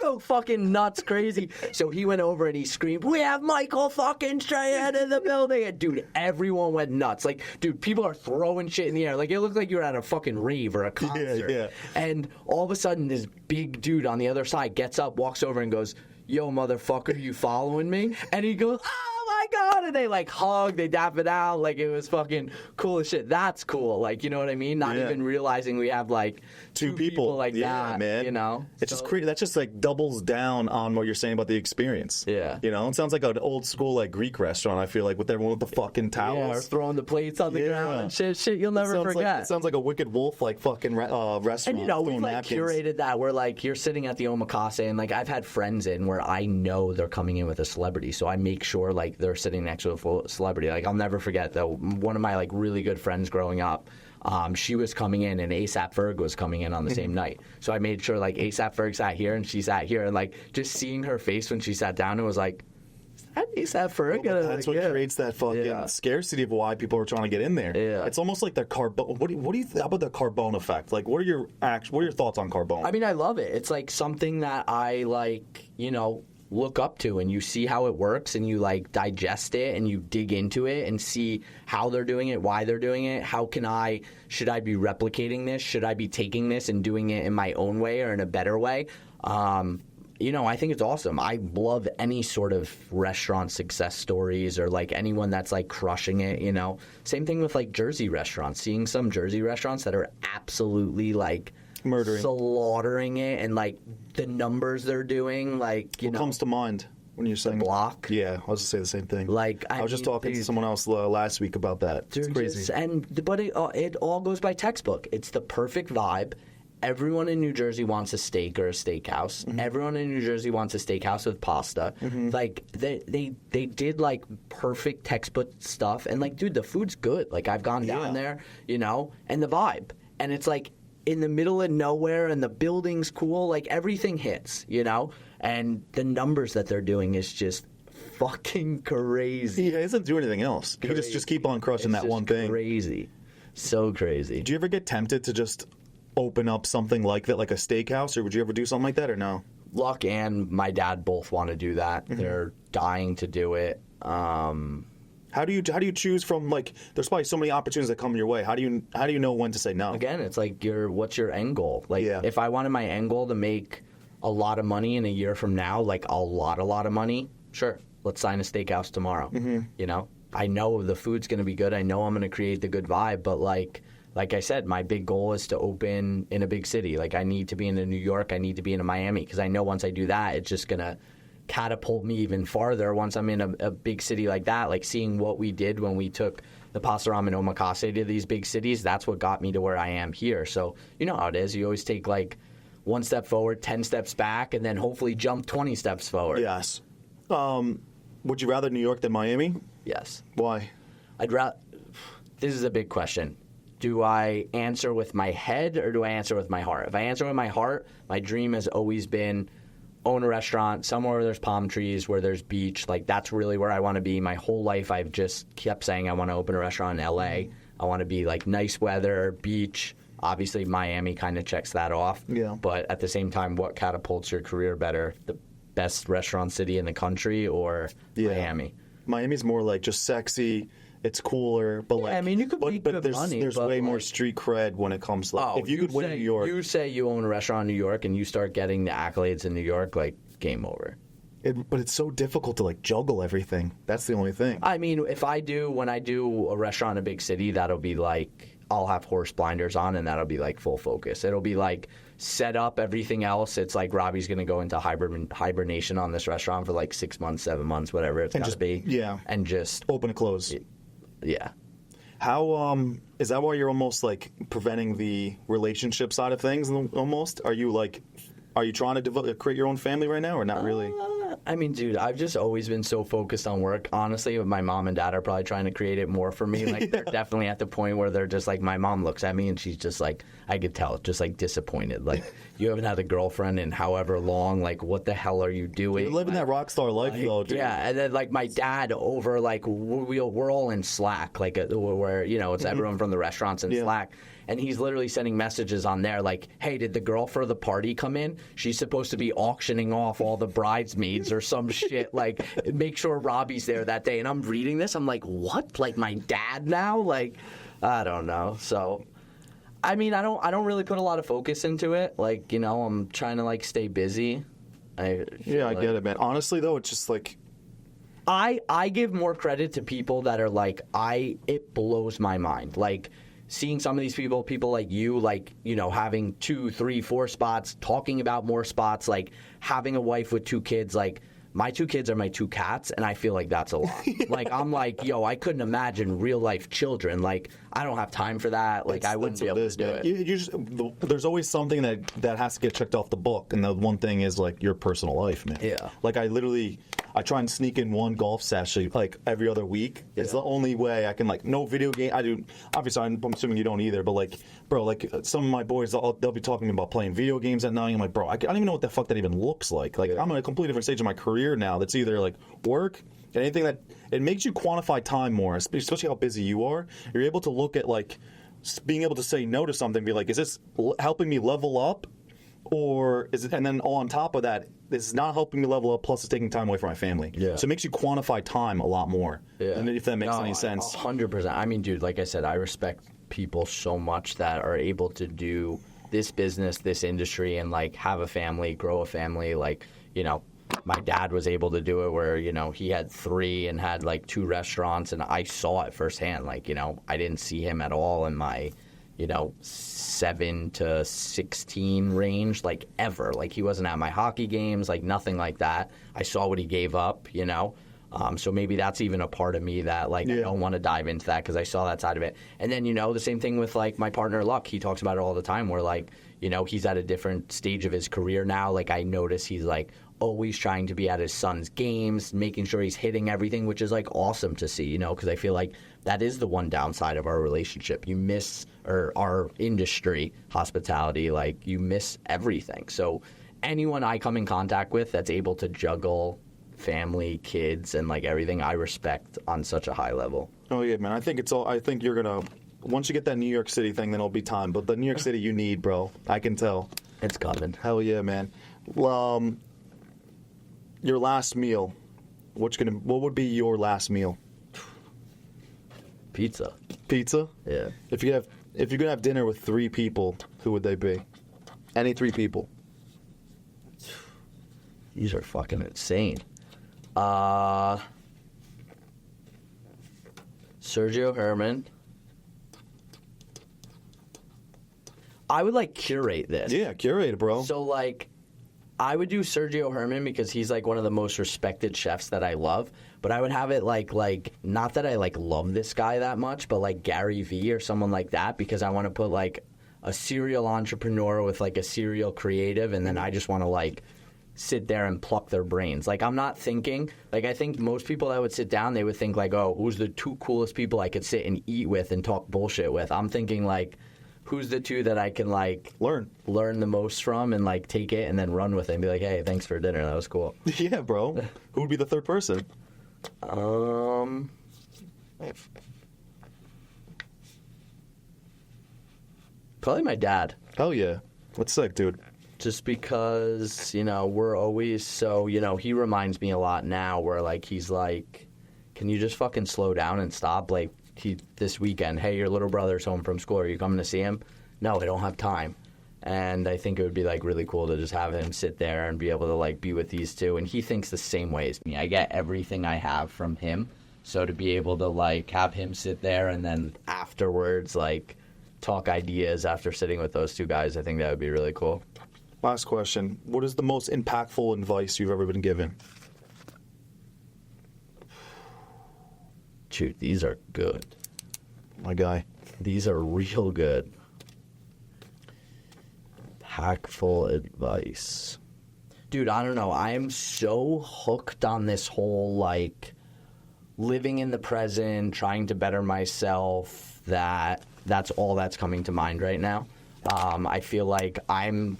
Go fucking nuts, crazy. So he went over and he screamed, "We have Michael fucking Strahan in the building!" And dude, everyone went nuts. Like, dude, people are throwing shit in the air. Like, it looked like you were at a fucking rave or a concert. Yeah. And all of a sudden, this big dude on the other side gets up, walks over, and goes, "Yo, motherfucker, you following me?" And he goes, "Oh my God!" And they like hug, they dap it out, like it was fucking cool as shit. That's cool, like, you know what I mean? Not even realizing we have like two people like that, man. You know? It's just crazy. That just like doubles down on what you're saying about the experience. Yeah. You know, it sounds like an old school like Greek restaurant. I feel like with everyone with the fucking towels. Yeah, or throwing the plates on the ground and shit you'll never forget. It sounds like a Wicked Wolf like fucking restaurant. And you know, we've like napkins. curated that. We're like, you're sitting at the omakase, and like I've had friends in where I know they're coming in with a celebrity, so I make sure like they're sitting next to a full celebrity. Like I'll never forget though, one of my like really good friends growing up, she was coming in and ASAP Ferg was coming in on the same night. So I made sure like ASAP Ferg sat here and she sat here, and like just seeing her face when she sat down, it was like, is that ASAP Ferg? That's what creates that fucking scarcity of why people are trying to get in there. Yeah. It's almost like the Carbone. What do you think about the Carbone effect? Like, what are your thoughts on Carbone? I mean, I love it. It's like something that I like, you know, look up to, and you see how it works, and you like digest it, and you dig into it and see how they're doing it, why they're doing it, should I be replicating this, should I be taking this and doing it in my own way or in a better way. You know, I think it's awesome. I love any sort of restaurant success stories or like anyone that's like crushing it, you know. Same thing with like Jersey restaurants, seeing some Jersey restaurants that are absolutely like murdering, slaughtering it, and like the numbers they're doing, like, you know. What comes to mind when you're saying block? Yeah, I was just say the same thing. Like I was just talking to someone else last week about that. It's crazy. But it all goes by textbook. It's the perfect vibe. Everyone in New Jersey wants a steak or a steakhouse. Mm-hmm. Everyone in New Jersey wants a steakhouse with pasta. Mm-hmm. Like they did like perfect textbook stuff, and like, dude, the food's good. Like I've gone down there, you know, and the vibe, and it's like in the middle of nowhere, and the building's cool. Like everything hits, you know, and the numbers that they're doing is just fucking crazy. He doesn't do anything else. He just keep on crushing that one thing. Crazy, so crazy. Do you ever get tempted to just open up something like that, like a steakhouse, or would you ever do something like that, or no? Luck and my dad both want to do that. Mm-hmm. They're dying to do it. How do you choose from, like, there's probably so many opportunities that come your way. How do you know when to say no? Again, it's like what's your end goal? Like, if I wanted my end goal to make a lot of money in a year from now, like a lot of money, sure, let's sign a steakhouse tomorrow. Mm-hmm. You know, I know the food's going to be good. I know I'm going to create the good vibe, but like I said, my big goal is to open in a big city. Like, I need to be in New York. I need to be in Miami, because I know once I do that, it's just going to catapult me even farther once I'm in a big city like that. Like, seeing what we did when we took the Pasta Ramen omakase to these big cities, that's what got me to where I am here. So, you know how it is. You always take, like, 1 step forward, 10 steps back, and then hopefully jump 20 steps forward. Yes. Would you rather New York than Miami? Yes. Why? This is a big question. Do I answer with my head or do I answer with my heart? If I answer with my heart, my dream has always been own a restaurant somewhere where there's palm trees, where there's beach. Like, that's really where I want to be. My whole life I've just kept saying I want to open a restaurant in L.A. I want to be like nice weather, beach. Obviously, Miami kind of checks that off. Yeah. But at the same time, what catapults your career better? The best restaurant city in the country or Miami? Miami's more like just sexy. it's cooler, but like I mean, you could make good money, there's but way more like- street cred when it comes to like, if you could win in New York. You say you own a restaurant in New York and you start getting the accolades in New York, like, game over. But it's so difficult to like juggle everything. That's the only thing. I mean, when I do a restaurant in a big city, that'll be like, I'll have horse blinders on and that'll be like full focus. It'll be like set up, everything else. It's like Robbie's going to go into hibernation on this restaurant for like 6 months, 7 months, whatever it's going to be. Yeah. And just Open and close. Yeah. How is that why you're almost like preventing the relationship side of things almost? Are you trying to create your own family right now or not really? I mean, dude, I've just always been so focused on work. Honestly, my mom and dad are probably trying to create it more for me. Like, they're definitely at the point where they're just like, my mom looks at me and she's just like, I could tell, just like disappointed. Like, you haven't had a girlfriend in however long. Like, what the hell are you doing? You're living that rock star life, though, dude. Yeah, and then like my dad over like we're all in Slack, like where it's everyone from the restaurants in Slack. And he's literally sending messages on there like, hey, did the girl for the party come in? She's supposed to be auctioning off all the bridesmaids or some shit. Like, make sure Robbie's there that day. And I'm reading this. I'm like, what? Like, my dad now? Like, I don't know. So, I mean, I don't really put a lot of focus into it. Like, I'm trying to, like, stay busy. I get it, man. Honestly, though, it's just like... I give more credit to people that are like, it blows my mind. Like... seeing some of these people like you, like, having 2, 3, 4 spots, talking about more spots, like having a wife with 2 kids, like my 2 kids are my 2 cats, and I feel like that's a lot. Like, I'm like, I couldn't imagine real life children. Like, I don't have time for that. Like, I wouldn't be able to do it. There's always something that has to get checked off the book, and the one thing is like your personal life, man. Yeah. Like, I try and sneak in one golf session like every other week. It's the only way I can, like, no video game. I do. Obviously, I'm assuming you don't either. But like, bro, like some of my boys, they'll be talking about playing video games at night. I'm like, bro, I don't even know what the fuck that even looks like. Like, I'm in a completely different stage of my career now. That's either like work and anything that it makes you quantify time more, especially how busy you are. You're able to look at like being able to say no to something, be like, is this helping me level up? Or is it, and then on top of that, this is not helping me level up, plus it's taking time away from my family. Yeah. So it makes you quantify time a lot more. Yeah. And if that makes any sense. 100%. I mean, dude, like I said, I respect people so much that are able to do this business, this industry, and like have a family, grow a family. Like, my dad was able to do it where, he had 3 and had like 2 restaurants, and I saw it firsthand. Like, I didn't see him at all in my 7 to 16 range, like, ever. Like, he wasn't at my hockey games, like, nothing like that. I saw what he gave up, so maybe that's even a part of me that, like, I don't want to dive into that because I saw that side of it. And then, the same thing with, like, my partner, Luck. He talks about it all the time where, like, he's at a different stage of his career now. Like, I notice he's, like, always trying to be at his son's games, making sure he's hitting everything, which is, like, awesome to see, because I feel like that is the one downside of our relationship. You miss, or our industry, hospitality, like, you miss everything. So anyone I come in contact with that's able to juggle family, kids, and, like, everything, I respect on such a high level. Oh, yeah, man. I think you're going to, once you get that New York City thing, then it'll be time. But the New York City you need, bro. I can tell. It's coming. Hell yeah, man. Your last meal. What would be your last meal? Pizza. Pizza? Yeah. If you could have dinner with 3 people, who would they be? Any 3 people. These are fucking insane. Sergio Herman. I would, like, curate this. Yeah, curate it, bro. So, like, I would do Sergio Herman because he's, like, one of the most respected chefs that I love. But I would have it, like not that I, like, love this guy that much, but, like, Gary Vee or someone like that, because I want to put, like, a serial entrepreneur with, like, a serial creative, and then I just want to, like, sit there and pluck their brains. Like, I'm not thinking, like, I think most people that would sit down, they would think, like, oh, who's the 2 coolest people I could sit and eat with and talk bullshit with? I'm thinking, like, who's the 2 that I can, like, learn the most from and, like, take it and then run with it and be like, hey, thanks for dinner. That was cool. Yeah, bro. Who would be the 3rd person? Probably my dad. Hell yeah. What's sick, dude? Just because, we're always so, he reminds me a lot now where, like, he's like, can you just fucking slow down and stop? Like, this weekend, hey, your little brother's home from school. Are you coming to see him? No, I don't have time. And I think it would be, like, really cool to just have him sit there and be able to, like, be with these two. And he thinks the same way as me. I get everything I have from him. So to be able to, like, have him sit there and then afterwards, like, talk ideas after sitting with those two guys, I think that would be really cool. Last question. What is the most impactful advice you've ever been given? Shoot, these are good. My guy. These are real good. Impactful advice. Dude, I don't know. I am so hooked on this whole, like, living in the present, trying to better myself, that's all that's coming to mind right now. I feel like I'm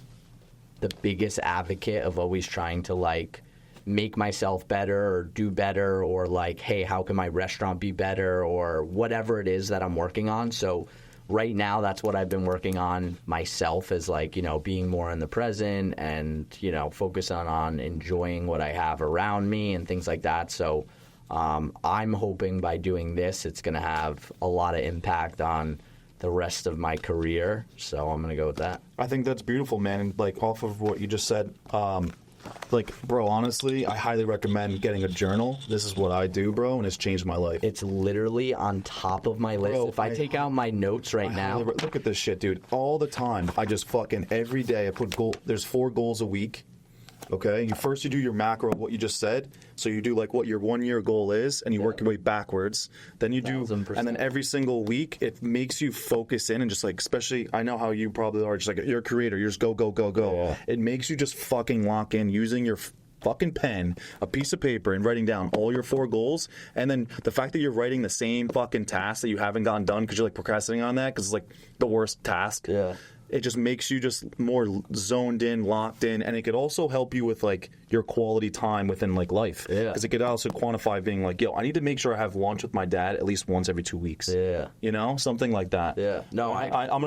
the biggest advocate of always trying to, like, make myself better or do better, or, like, hey, how can my restaurant be better, or whatever it is that I'm working on. So right now, that's what I've been working on myself, is, like, you know, being more in the present and, you know, focusing on enjoying what I have around me and things like that. So I'm hoping by doing this, it's going to have a lot of impact on the rest of my career. So I'm going to go with that. I think that's beautiful, man. And, like, off of what you just said, like, bro, honestly, I highly recommend getting a journal. This is what I do, bro, and it's changed my life. It's literally on top of my list. Bro, if I take out my notes right now. Look at this shit, dude. All the time. I just fucking, every day I put there's 4 goals a week. Okay, you do your macro of what you just said. So you do, like, what your 1 year goal is, and you work your way backwards. Then you do, 1,000%. and then every single week it makes you focus in and just, like, especially, I know how you probably are, just like, you're a creator, you're just go. Yeah. It makes you just fucking lock in using your fucking pen, a piece of paper, and writing down all your 4 goals. And then the fact that you're writing the same fucking task that you haven't gotten done because you're, like, procrastinating on that because it's, like, the worst task. Yeah. It just makes you just more zoned in, locked in, and it could also help you with, like, your quality time within, like, life. Yeah. Because it could also quantify being like, yo, I need to make sure I have lunch with my dad at least once every 2 weeks. Yeah. You know, something like that. Yeah. No, I'm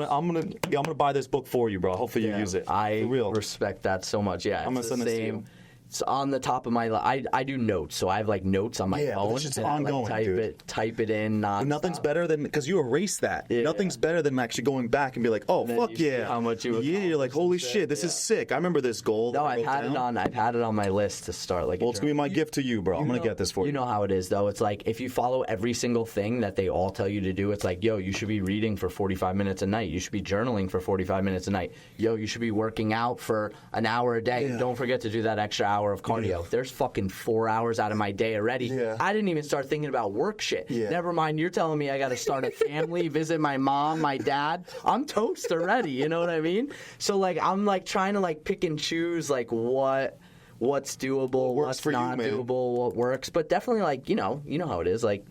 gonna buy this book for you, bro. Hopefully you use it. I for real. respect that so much. Yeah, I'm gonna it's send the this to same. you. It's on the top of my list. I do notes, so I have, like, notes on my Yeah, but phone. it's just and I, like, ongoing, dude. type it in. But nothing's better than, because you erase that. Yeah. Nothing's better than actually going back and be like, oh, then fuck you see yeah. how much you yeah, you're like, accomplished holy and shit. shit, this is sick. I remember this goal. No, that I I've wrote had down. it on my list to start. Like, Well, it's gonna be my gift to you, bro. I'm gonna get this for you. You know how it is, though. It's like, if you follow every single thing that they all tell you to do, it's like, yo, you should be reading for 45 minutes a night. You should be journaling for 45 minutes a night. Yo, you should be working out for an hour a day. Yeah. Don't forget to do that extra hour of cardio. Yeah. There's fucking 4 hours out of my day already. Yeah. I didn't even start thinking about work shit. Yeah. Never mind, you're telling me I got to start a family, visit my mom, my dad. I'm toast already. You know what I mean? So, like, I'm, like, trying to, like, pick and choose, like, what's doable, works what's for you, not man. doable, what works. But definitely, like, you know how it is, like,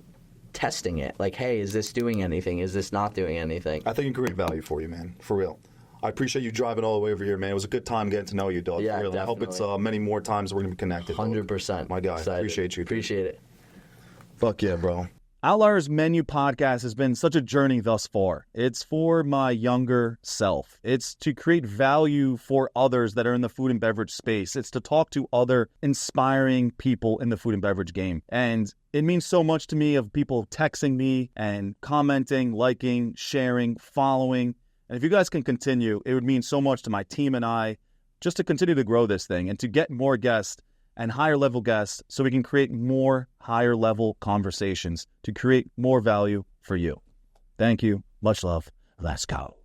testing it. Like, hey, is this doing anything? Is this not doing anything? I think it can create value for you, man. For real. I appreciate you driving all the way over here, man. It was a good time getting to know you, dog. Yeah, for real. I hope it's definitely. many more times we're going to be connected. dog. 100%. My guy. Excited. Appreciate you. Appreciate it. Fuck yeah, bro. Outliers Menu Podcast has been such a journey thus far. It's for my younger self. It's to create value for others that are in the food and beverage space. It's to talk to other inspiring people in the food and beverage game. And it means so much to me of people texting me and commenting, liking, sharing, following. And if you guys can continue, it would mean so much to my team and I just to continue to grow this thing and to get more guests and higher level guests so we can create more higher level conversations to create more value for you. Thank you. Much love. Let's go.